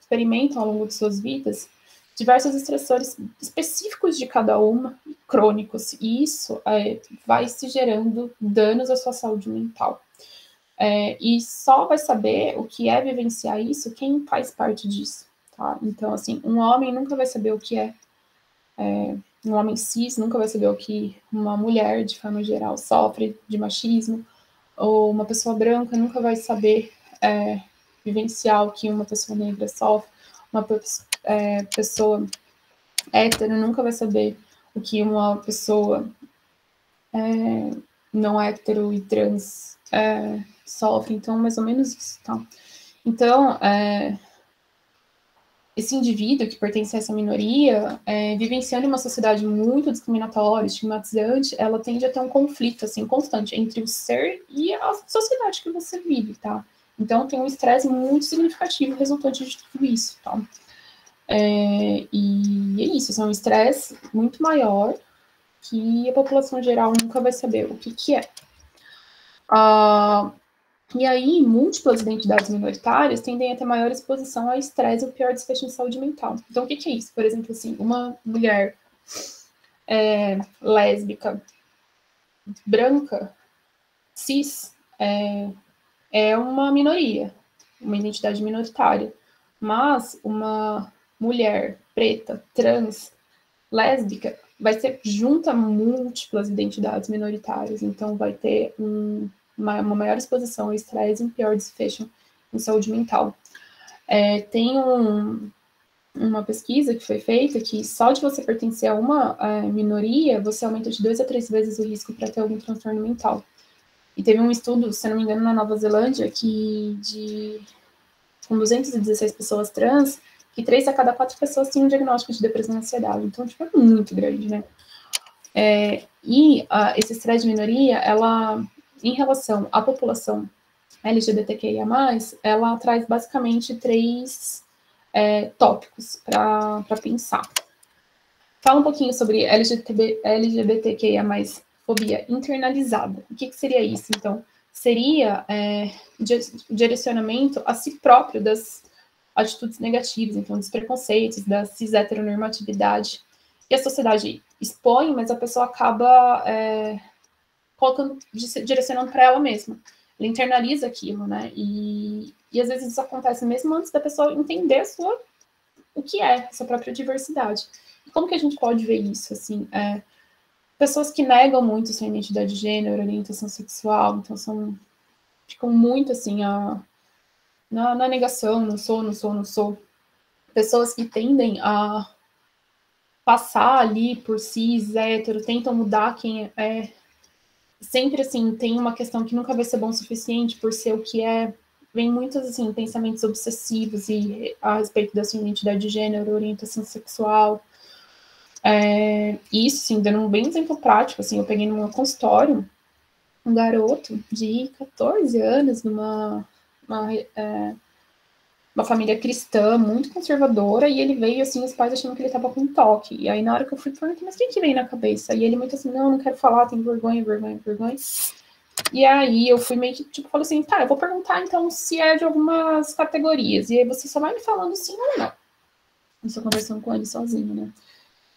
experimentam ao longo de suas vidas diversos estressores específicos de cada uma, crônicos, e isso vai se gerando danos à sua saúde mental. E só vai saber o que é vivenciar isso quem faz parte disso, tá? Então, assim, um homem nunca vai saber o que um homem cis nunca vai saber o que uma mulher, de forma geral, sofre de machismo, ou uma pessoa branca nunca vai saber vivenciar o que uma pessoa negra sofre, uma pessoa hétero nunca vai saber o que uma pessoa não hétero e trans sofre. Então, mais ou menos isso, tá? Então, esse indivíduo que pertence a essa minoria, vivenciando uma sociedade muito discriminatória, estigmatizante, ela tende a ter um conflito, assim, constante entre o ser e a sociedade que você vive, tá? Então, tem um estresse muito significativo resultante de tudo isso, tá? E é isso, é um estresse muito maior que a população geral nunca vai saber o que é. E aí, múltiplas identidades minoritárias tendem a ter maior exposição a estresse e o pior desfecho em saúde mental. Então, o que é isso? Por exemplo, assim, uma mulher lésbica, branca, cis, é uma minoria, uma identidade minoritária. Mas uma mulher preta, trans, lésbica, vai ser junta múltiplas identidades minoritárias. Então, vai ter uma maior exposição ao estresse e um pior desfecho em saúde mental. Tem uma pesquisa que foi feita que só de você pertencer a uma minoria, você aumenta de 2 a 3 vezes o risco para ter algum transtorno mental. E teve um estudo, se não me engano, na Nova Zelândia, com 216 pessoas trans, que 3 a cada 4 pessoas tinham um diagnóstico de depressão e ansiedade. Então, tipo, é muito grande, né? Esse estresse de minoria, ela, em relação à população LGBTQIA+, ela traz basicamente 3 tópicos para pensar. Fala um pouquinho sobre LGBTQIA+, fobia internalizada. O que seria isso, então? Seria direcionamento a si próprio das atitudes negativas, então dos preconceitos, da cis-heteronormatividade, que a sociedade expõe, mas a pessoa acaba direcionando para ela mesma. Ela internaliza aquilo, né? E às vezes isso acontece mesmo antes da pessoa entender o que é essa própria diversidade. Como que a gente pode ver isso, assim? Pessoas que negam muito sua identidade de gênero, orientação sexual, então ficam muito, assim, na negação, não sou, não sou, não sou. Pessoas que tendem a passar ali por cis, hétero, tentam mudar quem é. Sempre, assim, tem uma questão que nunca vai ser bom o suficiente por ser o que é. Vem muitos, assim, pensamentos obsessivos a respeito da sua identidade de gênero, orientação sexual. Isso, assim, dando um bem exemplo prático, assim, eu peguei num consultório um garoto de 14 anos, uma família cristã, muito conservadora, e ele veio, assim, os pais achando que ele tava com toque. E aí, na hora que eu fui, perguntei, mas o que veio na cabeça? E ele muito assim, não quero falar, tenho vergonha. E aí, eu fui meio que, tipo, falei assim, tá, eu vou perguntar, então, se é de algumas categorias. E aí, você só vai me falando sim ou não. Isso conversando com ele sozinho, né?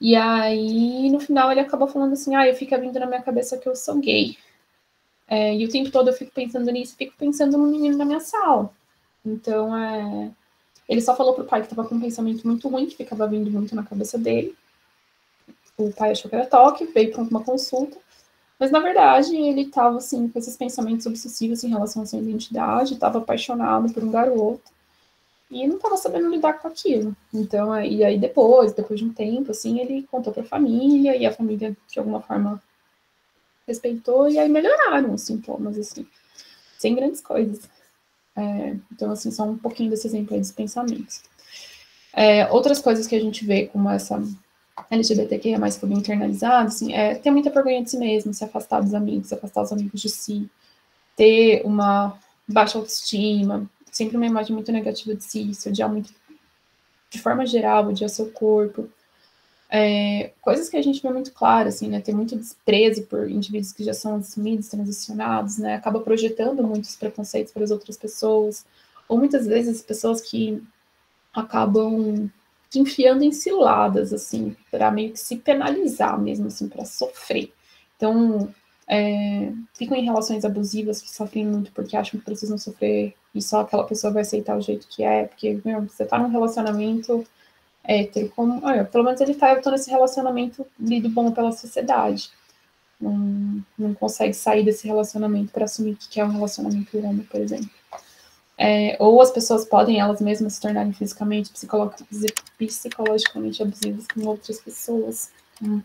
E aí, no final, ele acabou falando assim, eu fico vindo na minha cabeça que eu sou gay. E o tempo todo eu fico pensando nisso, fico pensando no menino na minha sala. Então, ele só falou pro pai que estava com um pensamento muito ruim, que ficava vindo muito na cabeça dele. O pai achou que era toque, veio para uma consulta. Mas, na verdade, ele estava, assim, com esses pensamentos obsessivos em relação à sua identidade, estava apaixonado por um garoto, e não estava sabendo lidar com aquilo. Então, e aí depois de um tempo, assim, ele contou para a família, e a família, de alguma forma, respeitou, e aí melhoraram os sintomas, assim, sem grandes coisas. Então, assim, só um pouquinho desse exemplo aí dos pensamentos. Outras coisas que a gente vê como essa LGBTQ é mais fogo internalizado, assim, ter muita vergonha de si mesmo, se afastar dos amigos, se afastar dos amigos de si, ter uma baixa autoestima, sempre uma imagem muito negativa de si, se odiar muito, de forma geral, odiar seu corpo. Coisas que a gente vê muito claro, assim, né? Ter muito desprezo por indivíduos que já são assumidos, transicionados, né? Acaba projetando muitos preconceitos para as outras pessoas, ou muitas vezes pessoas que acabam te enfiando em ciladas, assim, para meio que se penalizar mesmo, assim, para sofrer. Então, ficam em relações abusivas que sofrem muito porque acham que precisam sofrer e só aquela pessoa vai aceitar o jeito que é, porque, você tá num relacionamento hétero, pelo menos ele tá, eu tô nesse relacionamento lido bom pela sociedade. Não consegue sair desse relacionamento para assumir que é um relacionamento homo, por exemplo. Ou as pessoas podem elas mesmas se tornarem fisicamente, psicologicamente abusivas com outras pessoas. Um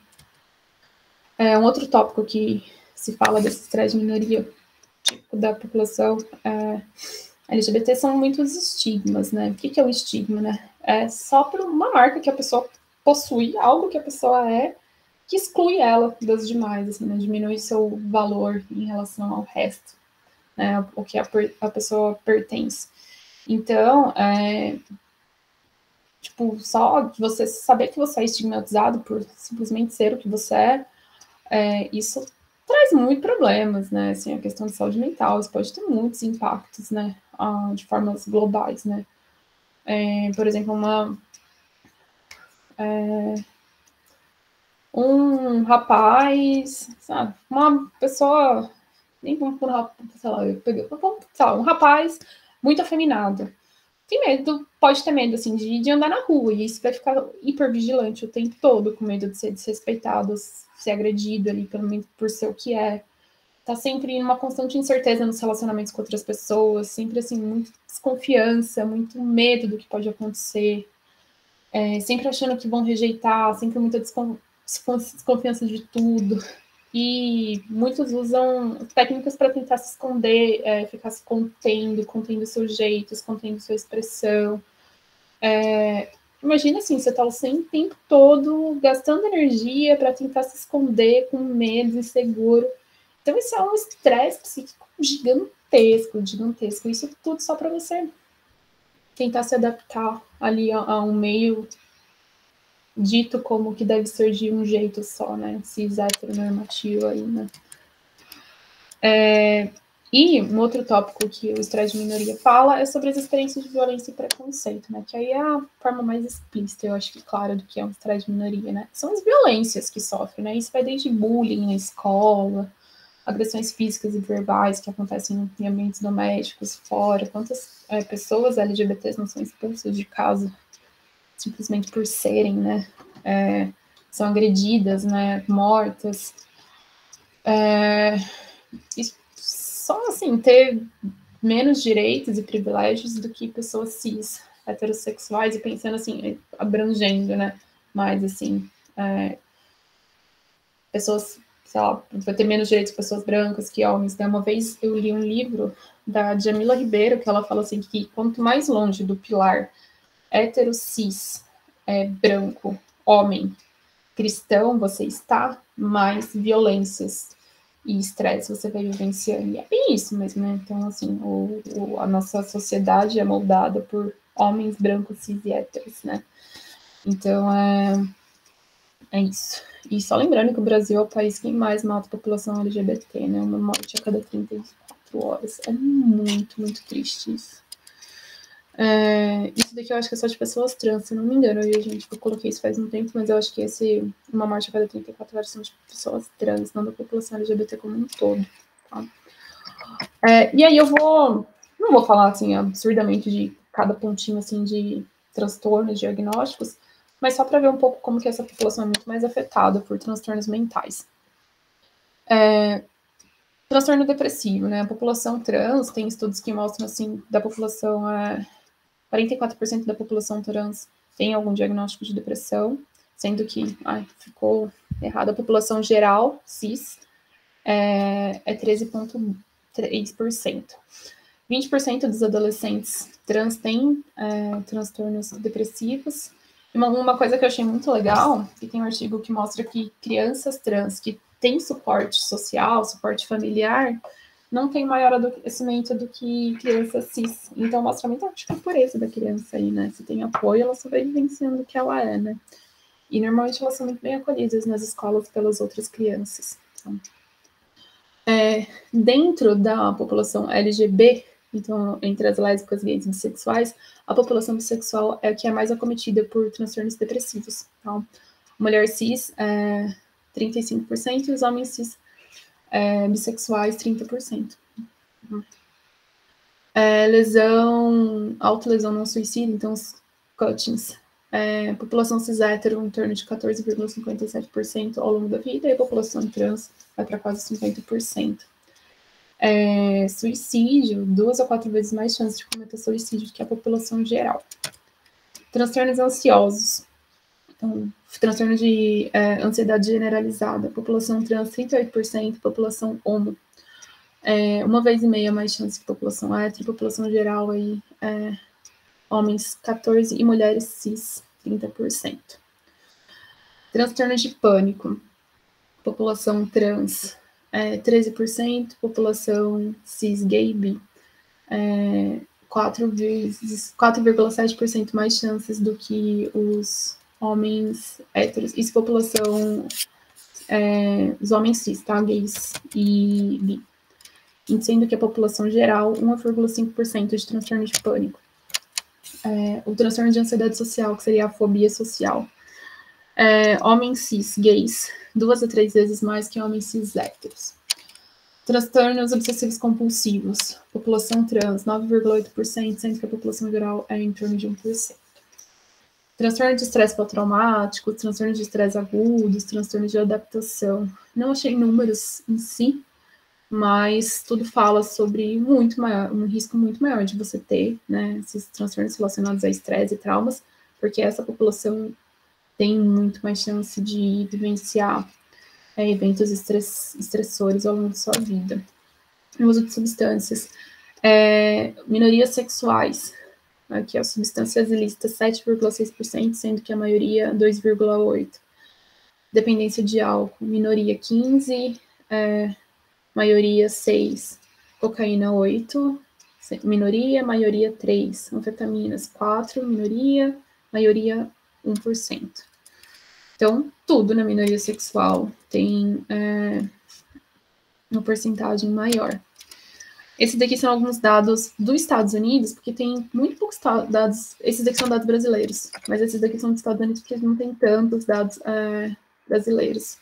outro tópico que se fala desse estresse de minoria tipo, da população LGBT são muitos estigmas, né? O que é o estigma, né? É só por uma marca que a pessoa possui, algo que a pessoa que exclui ela das demais, assim, né? Diminui seu valor em relação ao resto, né? O que a pessoa pertence. Então, tipo, só de você saber que você é estigmatizado por simplesmente ser o que você isso traz muitos problemas, né? Assim, a questão de saúde mental, isso pode ter muitos impactos, né? De formas globais, né? Por exemplo, um rapaz, sabe? Uma pessoa, nem vamos por sei lá, um rapaz muito afeminado. Tem medo, pode ter medo, assim, de andar na rua, e isso vai ficar hipervigilante o tempo todo, com medo de ser desrespeitado, ser agredido ali, pelo menos por ser o que é. Tá sempre em uma constante incerteza nos relacionamentos com outras pessoas, sempre, assim, muita desconfiança, muito medo do que pode acontecer, sempre achando que vão rejeitar, sempre muita desconfiança de tudo. E muitos usam técnicas para tentar se esconder, ficar se contendo seus jeitos, contendo sua expressão. Imagina assim, você está o tempo todo gastando energia para tentar se esconder com medo, inseguro. Então, isso é um estresse psíquico gigantesco, gigantesco. Isso tudo só para você tentar se adaptar ali a um meio dito como que deve ser de um jeito só, né? Cis heteronormativo aí, né? E um outro tópico que o estresse de minoria fala é sobre as experiências de violência e preconceito, né? Que aí é a forma mais explícita, eu acho que clara, do que é um estresse de minoria, né? São as violências que sofrem, né? Isso vai desde bullying na escola, agressões físicas e verbais que acontecem em ambientes domésticos, fora. Quantas pessoas LGBTs não são expulsas de casa simplesmente por serem, né? são agredidas, né, mortas. E só, assim, ter menos direitos e privilégios do que pessoas cis, heterossexuais, e pensando, assim, abrangendo, né, mais, assim, pessoas, sei lá, vai ter menos direitos que pessoas brancas, que homens, né? Uma vez eu li um livro da Jamila Ribeiro, que ela fala assim, que quanto mais longe do pilar hétero, cis, branco, homem, cristão você está, mais violências e estresse você vai vivenciando. E é bem isso mesmo, né? Então, assim, a nossa sociedade é moldada por homens brancos, cis e héteros, né? Então, é isso. E só lembrando que o Brasil é o país que mais mata a população LGBT, né? Uma morte a cada 34 horas. É muito, muito triste isso. Isso daqui eu acho que é só de pessoas trans, se eu não me engano. Gente, eu coloquei isso faz um tempo, mas eu acho que uma morte a cada 34 horas são de pessoas trans, não da população LGBT como um todo. Tá? E aí não vou falar assim absurdamente de cada pontinho assim de transtornos diagnósticos, mas só para ver um pouco como que essa população é muito mais afetada por transtornos mentais. Transtorno depressivo, né? A população trans, tem estudos que mostram, assim, da população, 44% da população trans tem algum diagnóstico de depressão, sendo que, ficou errado, a população geral, cis, é 13,3%. 20% dos adolescentes trans têm transtornos depressivos. E uma coisa que eu achei muito legal, que tem um artigo que mostra que crianças trans que têm suporte social, suporte familiar, não tem maior adoecimento do que crianças cis. Então, mostra muito a pureza da criança aí, né? Se tem apoio, ela só vai vivenciando o que ela é, né? E, normalmente, elas são muito bem acolhidas nas escolas pelas outras crianças. Então, dentro da população LGBT, então, entre as lésbicas, gays e bissexuais, a população bissexual é a que é mais acometida por transtornos depressivos. Então, mulher cis, 35%, e os homens cis bissexuais, 30%. Autolesão não suicídio, então os cuttings. População cis hétero, em torno de 14,57% ao longo da vida, e a população trans vai para quase 50%. Suicídio, 2 a 4 vezes mais chances de cometer suicídio do que a população geral. Transtornos ansiosos. Então, transtorno de ansiedade generalizada. População trans, 38%, população homo. 1,5 vezes mais chance que população hétero, população geral aí, homens 14% e mulheres cis, 30%. Transtorno de pânico. População trans, 13%, população cis gay bi, 4,7% mais chances do que os homens héteros. Isso população, os homens cis, tá? Gays e bi. Sendo que a população geral, 1,5% de transtorno de pânico. O transtorno de ansiedade social, que seria a fobia social. Homens cis, gays, 2 a 3 vezes mais que homens cis héteros. Transtornos obsessivos compulsivos. População trans, 9,8%, sendo que a população geral é em torno de 1%. Transtorno de estresse pós-traumático, transtorno de estresse agudos, transtorno de adaptação. Não achei números em si, mas tudo fala sobre um risco muito maior de você ter, né, esses transtornos relacionados a estresse e traumas, porque essa população tem muito mais chance de vivenciar eventos estressores ao longo de sua vida. O uso de substâncias. Minorias sexuais. Aqui, as substâncias ilícitas, 7,6%, sendo que a maioria, 2,8%. Dependência de álcool, minoria, 15%, maioria, 6%. Cocaína, 8%. Minoria, maioria, 3%. Anfetaminas, 4%. Minoria, maioria, 1%. Então, tudo na minoria sexual tem uma porcentagem maior. Esses daqui são alguns dados dos Estados Unidos, porque tem muito poucos dados, esses daqui são dados brasileiros, mas esses daqui são dos Estados Unidos porque não tem tantos dados brasileiros.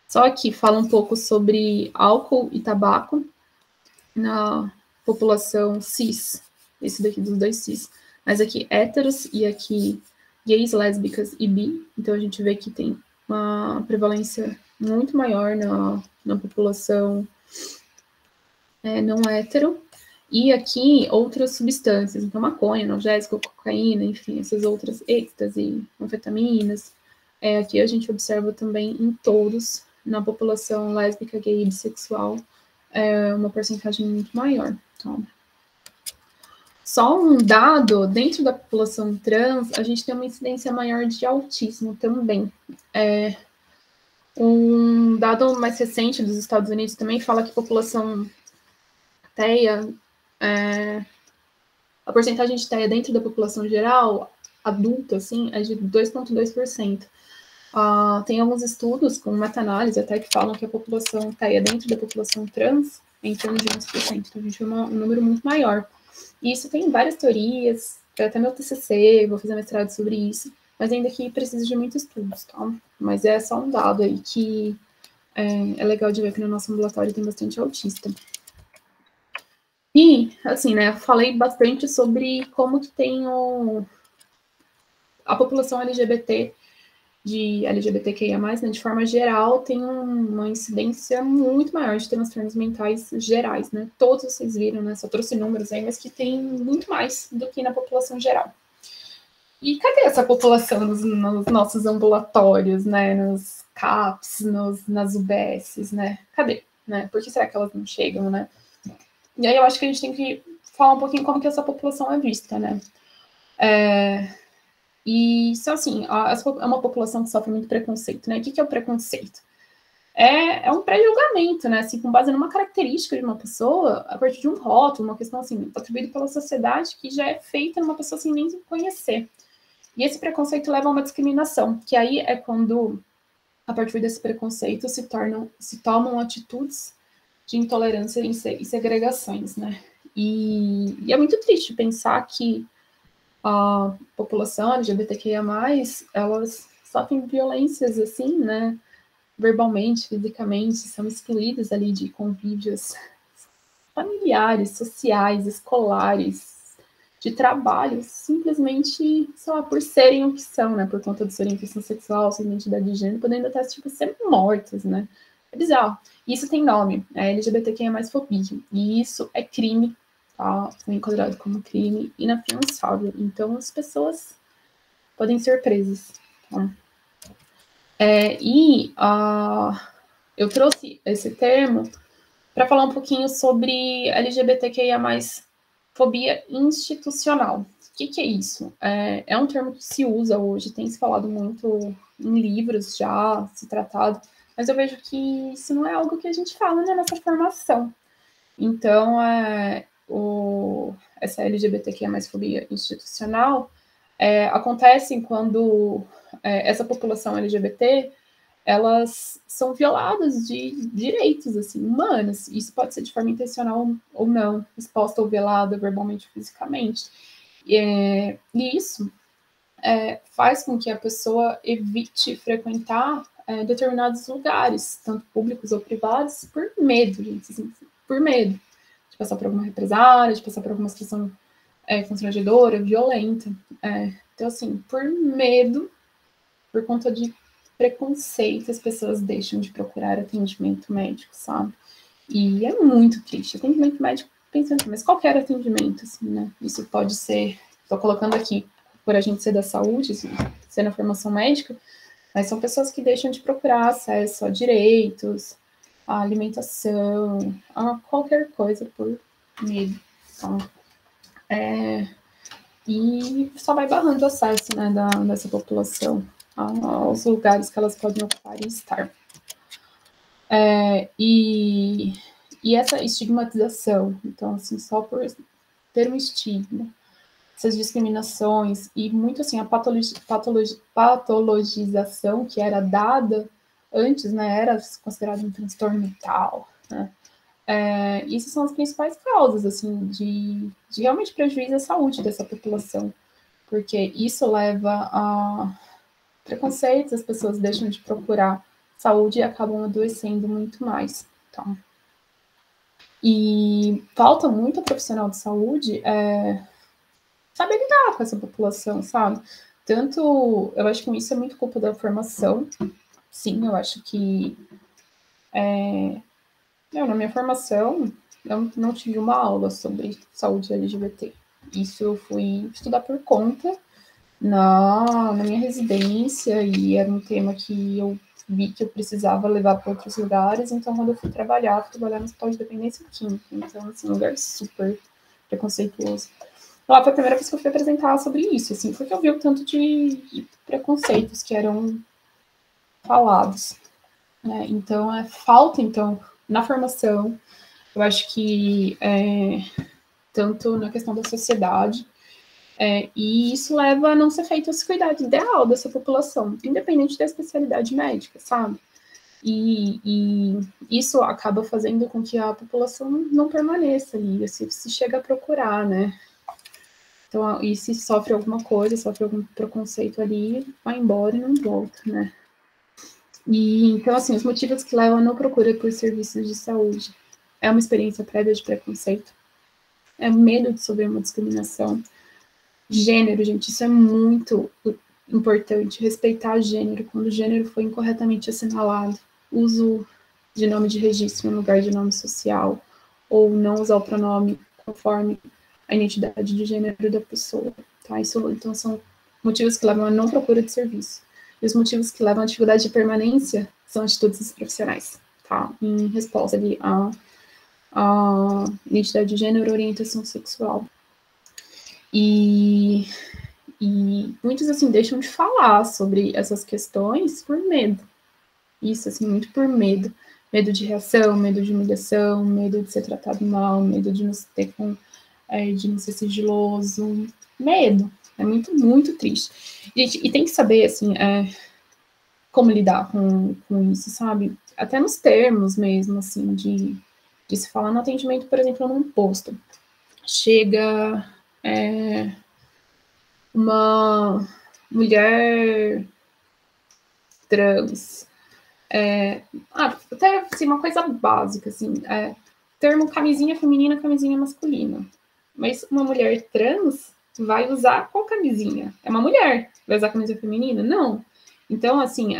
Só que fala um pouco sobre álcool e tabaco na população cis, esse daqui dos dois cis, mas aqui héteros e aqui gays, lésbicas e bi. Então, a gente vê que tem uma prevalência muito maior na população não hétero. E aqui, outras substâncias, então maconha, analgésico, cocaína, enfim, essas outras êxtase, anfetaminas. Aqui a gente observa também em todos, na população lésbica, gay e bissexual, uma porcentagem muito maior. Então, só um dado, dentro da população trans, a gente tem uma incidência maior de autismo também. Um dado mais recente dos Estados Unidos também fala que a população TEA, a porcentagem de TEA dentro da população geral, adulta, assim, é de 2,2%. Tem alguns estudos com meta-análise até que falam que a população TEA dentro da população trans é em torno de 11%. Então, a gente vê um número muito maior. E isso tem várias teorias, até meu TCC, vou fazer mestrado sobre isso, mas ainda que precisa de muitos estudos, tá? Mas é só um dado aí que é legal de ver que no nosso ambulatório tem bastante autista. E, assim, né, falei bastante sobre como que tem a população LGBT, de LGBTQIA+, né, de forma geral, tem uma incidência muito maior de transtornos mentais gerais, né? Todos vocês viram, né? Só trouxe números aí, mas que tem muito mais do que na população geral. E cadê essa população nos nossos ambulatórios, né? Nos CAPs, nas UBSs, né? Cadê? Né? Por que será que elas não chegam, né? E aí eu acho que a gente tem que falar um pouquinho como que essa população é vista, né? E isso, assim, é uma população que sofre muito preconceito, né? O que é o preconceito? É um pré-julgamento, né? Assim, com base numa característica de uma pessoa, a partir de um rótulo, uma questão, assim, atribuída pela sociedade, que já é feita numa pessoa sem nem conhecer. E esse preconceito leva a uma discriminação, que aí é quando, a partir desse preconceito, se tomam atitudes de intolerância e segregações, né? E é muito triste pensar que a população LGBTQIA+, elas sofrem violências, assim, né? Verbalmente, fisicamente, são excluídas ali de convívios familiares, sociais, escolares, de trabalho, simplesmente, sei lá, por serem o que são, né? Por conta de sua orientação sexual, sua identidade de gênero, podendo até, tipo, ser mortas, né? É bizarro. Isso tem nome, é LGBTQIA+, fobia. E isso é crime, tá? Foi enquadrado como crime inafiançável. Então, as pessoas podem ser presas, tá? Eu trouxe esse termo para falar um pouquinho sobre LGBTQIA+, fobia institucional. O que é isso? É um termo que se usa hoje, tem se falado muito em livros já, se tratado, mas eu vejo que isso não é algo que a gente fala na nossa formação. Então, essa LGBTQIA+, fobia institucional acontece quando essa população LGBT elas são violadas de direitos assim, humanos. Isso pode ser de forma intencional ou não, exposta ou velada verbalmente ou fisicamente. E isso faz com que a pessoa evite frequentar determinados lugares, tanto públicos ou privados, por medo, gente, assim, por medo de passar por alguma represália, de passar por alguma situação constrangedora, violenta. Então, assim, por medo, por conta de preconceito, as pessoas deixam de procurar atendimento médico, sabe? E é muito triste. Atendimento médico, pensando, mas qualquer atendimento, assim, né? Isso pode ser, estou colocando aqui, por a gente ser da saúde, assim, ser na formação médica, mas são pessoas que deixam de procurar acesso a direitos, a alimentação, a qualquer coisa por medo. Então, e só vai barrando o acesso, né, dessa população aos lugares que elas podem ocupar e estar. E essa estigmatização, então, assim, só por ter um estigma, essas discriminações e muito, assim, a patologização que era dada antes, né, era considerado um transtorno mental, né? Isso são as principais causas, assim, de realmente prejuízo à saúde dessa população, porque isso leva a preconceitos, as pessoas deixam de procurar saúde e acabam adoecendo muito mais. Então, e falta muito profissional de saúde saber lidar com essa população, sabe? eu acho que isso é muito culpa da formação. Sim, eu acho que na minha formação eu não tive uma aula sobre saúde LGBT. Isso eu fui estudar por conta na minha residência, e era um tema que eu vi que eu precisava levar para outros lugares. Então, quando eu fui trabalhar no hospital de dependência química. Então, assim, um lugar super preconceituoso. Lá foi a primeira vez que eu fui apresentar sobre isso, assim, porque eu vi o tanto de preconceitos que eram falados, né? Então, falta, então, na formação, eu acho que tanto na questão da sociedade, e isso leva a não ser feito esse cuidado ideal dessa população, independente da especialidade médica, sabe? E isso acaba fazendo com que a população não permaneça ali, se chega a procurar, né? Então, e se sofre alguma coisa, sofre algum preconceito ali, vai embora e não volta, né? E, então, assim, os motivos que levam a não procura por serviços de saúde é uma experiência prévia de preconceito, é medo de sofrer uma discriminação. Gênero, gente, isso é muito importante, respeitar gênero, quando o gênero foi incorretamente assinalado, uso de nome de registro no lugar de nome social, ou não usar o pronome conforme a identidade de gênero da pessoa, tá? Isso, então, são motivos que levam a não procura de serviço. E os motivos que levam à dificuldade de permanência são atitudes profissionais, tá? Em resposta ali à identidade de gênero, orientação sexual. E muitos, assim, deixam de falar sobre essas questões por medo. Isso, assim, muito por medo. Medo de reação, medo de humilhação, medo de ser tratado mal, medo de não ter de não ser sigiloso. Medo. É muito, muito triste. Gente, e tem que saber, assim, como lidar com isso, sabe? Até nos termos mesmo, assim, de se falar no atendimento, por exemplo, num posto. Chega uma mulher trans, até assim, uma coisa básica, assim, termo camisinha feminina, camisinha masculina. Mas uma mulher trans vai usar qual camisinha? É uma mulher. Vai usar camisinha feminina? Não. Então, assim,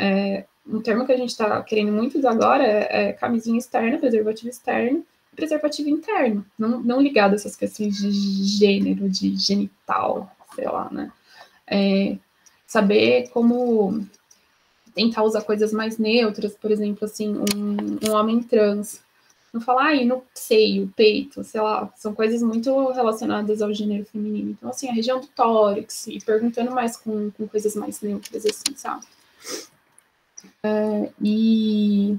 um termo que a gente está querendo muito usar agora é camisinha externa, preservativo externo e preservativo interno. Não ligado a essas questões de gênero, de genital, sei lá, né? Saber como tentar usar coisas mais neutras, por exemplo, assim, um homem trans. Não falar, no seio, peito, sei lá, são coisas muito relacionadas ao gênero feminino. Então, assim, a região do tórax, e perguntando mais com coisas mais neutras, assim, sabe? E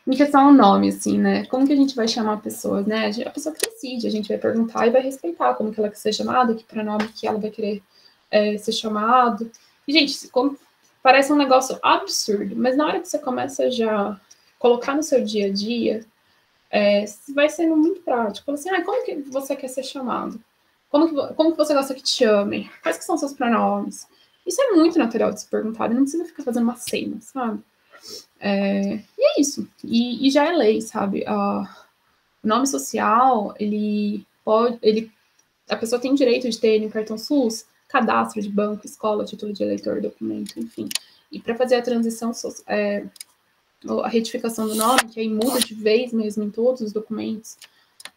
em questão ao nome, assim, né? Como que a gente vai chamar a pessoa, né? A pessoa que decide, a gente vai perguntar e vai respeitar como que ela quer ser chamada, que pronome que ela vai querer ser chamado. E, gente, parece um negócio absurdo, mas na hora que você começa já colocar no seu dia a dia, vai sendo muito prático. Assim, como que você quer ser chamado? Como que você gosta que te chamem? Quais que são seus pronomes? Isso é muito natural de se perguntar, não precisa ficar fazendo uma cena, sabe? E é isso. E já é lei, sabe? O nome social, a pessoa tem direito de ter no cartão SUS cadastro de banco, escola, título de eleitor, documento, enfim. E para fazer a transição, a retificação do nome, que aí muda de vez mesmo em todos os documentos,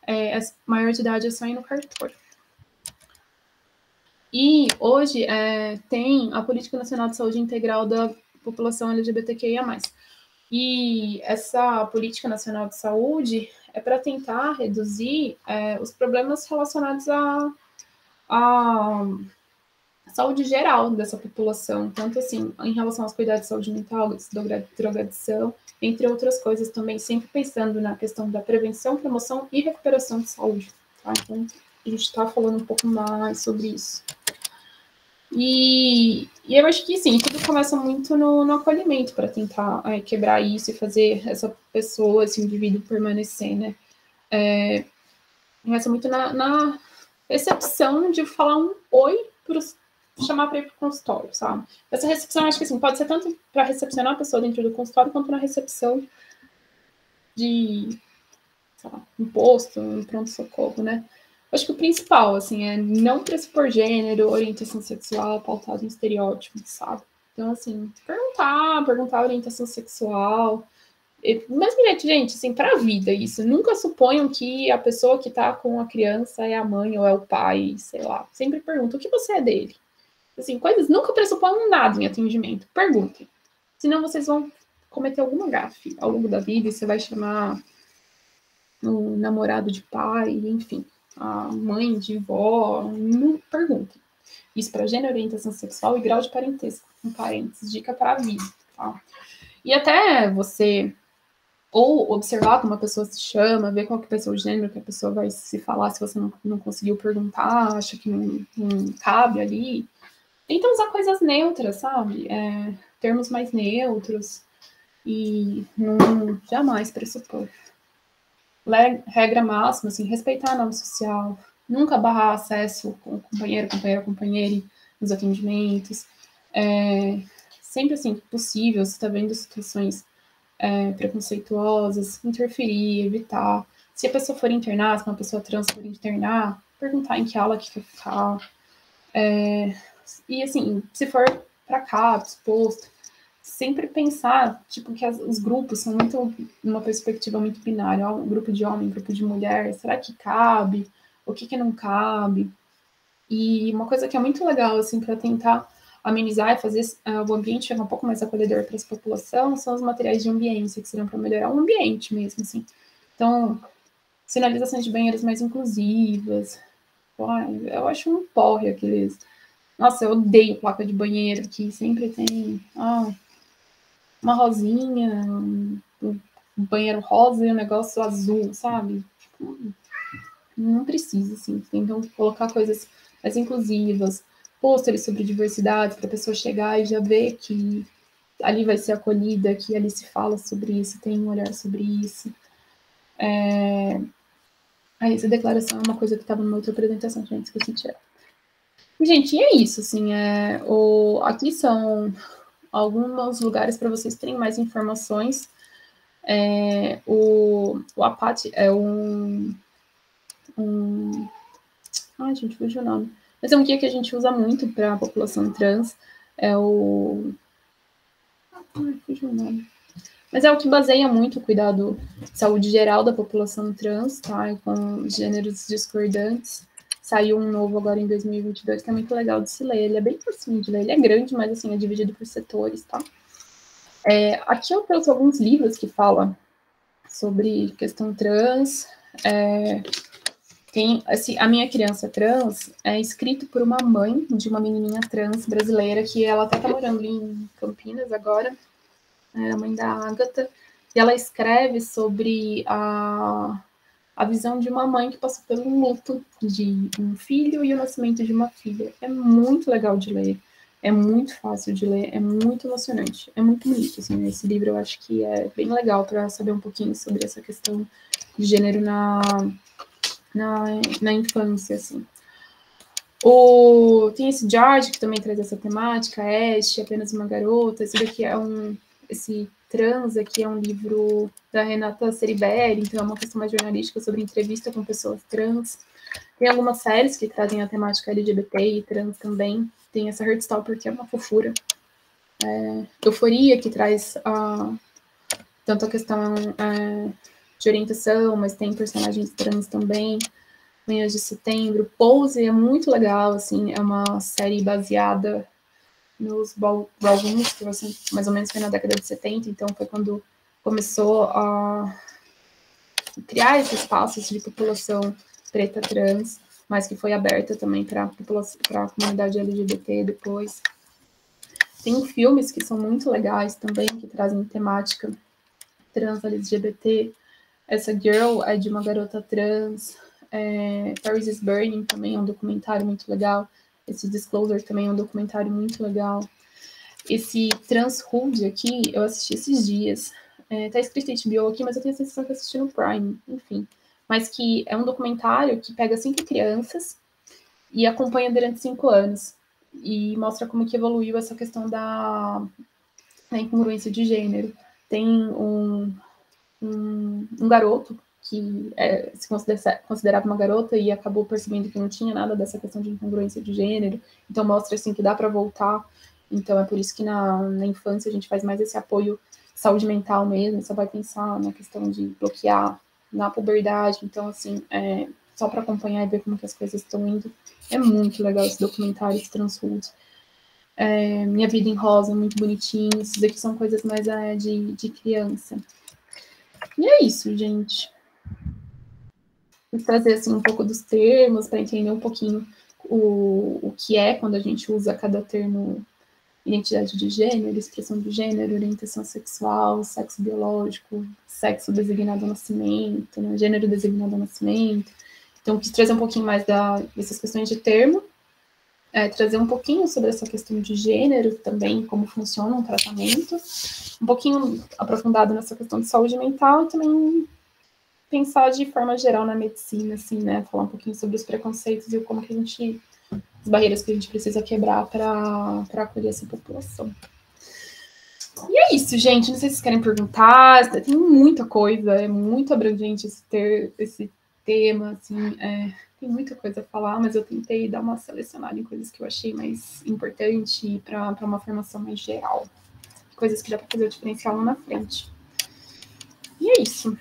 a maior de idade é só ir no cartório. E hoje tem a Política Nacional de Saúde Integral da População LGBTQIA+. E essa Política Nacional de Saúde é para tentar reduzir os problemas relacionados à saúde geral dessa população, tanto assim em relação aos cuidados de saúde mental, drogadição, entre outras coisas também, sempre pensando na questão da prevenção, promoção e recuperação de saúde. Tá? Então, a gente está falando um pouco mais sobre isso. E eu acho que, sim, tudo começa muito no acolhimento para tentar quebrar isso e fazer essa pessoa, esse indivíduo permanecer, né? Começa muito na recepção de falar um oi para chamar para ir para o consultório, sabe? Essa recepção, acho que assim, pode ser tanto para recepcionar a pessoa dentro do consultório, quanto na recepção de, sei lá, um posto, um pronto-socorro, né? Acho que o principal, assim, é não pressupor gênero, orientação sexual pautada em estereótipos, sabe? Então, assim, perguntar a orientação sexual. Mas, gente, assim, para a vida, isso. Nunca suponham que a pessoa que tá com a criança é a mãe ou é o pai, sei lá. Sempre pergunta o que você é dele. Assim, coisas nunca pressuponham nada em atendimento. Perguntem. Senão vocês vão cometer alguma gafe ao longo da vida e você vai chamar o namorado de pai, enfim, a mãe de vó. Não perguntem. Isso para gênero, orientação sexual e grau de parentesco, com parênteses, dica para a vida. Tá? E até você ou observar como a pessoa se chama, ver qual que vai ser o gênero que a pessoa vai se falar, se você não conseguiu perguntar, acha que não cabe ali. Tenta usar coisas neutras, sabe? Termos mais neutros e não jamais pressupor. Regra máxima, assim, respeitar a norma social, nunca barrar acesso com o companheiro, companheira nos atendimentos. Sempre assim que possível, se está vendo situações preconceituosas, interferir, evitar. Se a pessoa for internar, se uma pessoa trans for internar, perguntar em que aula que quer ficar. E assim, se for para cá, disposto, sempre pensar, tipo, que os grupos são muito, numa perspectiva muito binária, um grupo de homem, grupo de mulher, será que cabe? O que não cabe? E uma coisa que é muito legal, assim, para tentar amenizar e fazer o ambiente ficar um pouco mais acolhedor para essa população são os materiais de ambiência, que seriam para melhorar o ambiente mesmo, assim. Então, sinalizações de banheiros mais inclusivas. Eu acho um porre aqueles. Nossa, eu odeio placa de banheiro que sempre tem uma rosinha, um banheiro rosa e um negócio azul, sabe? Não precisa, assim. Tentam colocar coisas mais inclusivas, pôsteres sobre diversidade, para a pessoa chegar e já ver que ali vai ser acolhida, que ali se fala sobre isso, tem um olhar sobre isso. Essa declaração é uma coisa que estava numa outra apresentação, gente, esqueci de tirar. Gente, e é isso, assim, aqui são alguns lugares para vocês terem mais informações. O APAT é ai, gente, fugiu o nome. Mas é um guia que a gente usa muito para a população trans. É o... Ai, fugiu o nome. Mas é o que baseia muito o cuidado de saúde geral da população trans, tá? E com gêneros discordantes. Saiu um novo agora em 2022, que é muito legal de se ler. Ele é bem facinho de ler. Ele é grande, mas assim, é dividido por setores, tá? Aqui eu trouxe alguns livros que falam sobre questão trans. Tem, assim, A Minha Criança Trans é escrito por uma mãe de uma menininha trans brasileira, que ela até tá morando em Campinas agora, é a mãe da Ágata, e ela escreve sobre a visão de uma mãe que passou pelo luto de um filho e o nascimento de uma filha. É muito legal de ler, é muito fácil de ler, é muito emocionante, é muito bonito, assim, esse livro eu acho que é bem legal para saber um pouquinho sobre essa questão de gênero na infância, assim. Tem esse George, que também traz essa temática, Ash, Apenas uma Garota, esse daqui esse Trans aqui é um livro da Renata Ceribelli, então é uma questão mais jornalística sobre entrevista com pessoas trans. Tem algumas séries que trazem a temática LGBT e trans também. Tem essa Heartstopper, que é uma fofura. Euforia, que traz tanto a questão de orientação, mas tem personagens trans também. Manhãs de Setembro. Pose é muito legal, assim, é uma série baseada nos ballrooms, que mais ou menos foi na década de 70, então foi quando começou a criar esses espaços de população preta trans, mas que foi aberta também para a comunidade LGBT depois. Tem filmes que são muito legais também, que trazem temática trans LGBT. Essa Girl é de uma garota trans. Paris is Burning também é um documentário muito legal. Esse Disclosure também é um documentário muito legal. Esse Transhood aqui, eu assisti esses dias. Tá escrito HBO aqui, mas eu tenho a sensação que eu assisti no Prime, enfim. Mas que é um documentário que pega 5 crianças e acompanha durante 5 anos. E mostra como que evoluiu essa questão da incongruência de gênero. Tem um garoto se considerava uma garota e acabou percebendo que não tinha nada dessa questão de incongruência de gênero. Então, mostra, assim, que dá para voltar. Então, é por isso que na infância a gente faz mais esse apoio saúde mental mesmo, só vai pensar na questão de bloquear na puberdade. Então, assim, só para acompanhar e ver como que as coisas estão indo. É muito legal esse documentário, esse Transfoods. Minha Vida em Rosa, muito bonitinho. Esses aqui são coisas mais de criança. E é isso, gente. Vou trazer assim, um pouco dos termos para entender um pouquinho o que é quando a gente usa cada termo: identidade de gênero, expressão de gênero, orientação sexual, sexo biológico, sexo designado ao nascimento, né, gênero designado ao nascimento. Então, quis trazer um pouquinho mais dessas questões de termo, trazer um pouquinho sobre essa questão de gênero também, como funciona um tratamento, um pouquinho aprofundado nessa questão de saúde mental e também pensar de forma geral na medicina, assim, né, falar um pouquinho sobre os preconceitos e como que as barreiras que a gente precisa quebrar para acolher essa população. E é isso, gente. Não sei se vocês querem perguntar. Tem muita coisa, é muito abrangente esse tema, assim, tem muita coisa a falar, mas eu tentei dar uma selecionada em coisas que eu achei mais importante para uma formação mais geral. Coisas que dá para fazer o diferencial lá na frente. E é isso.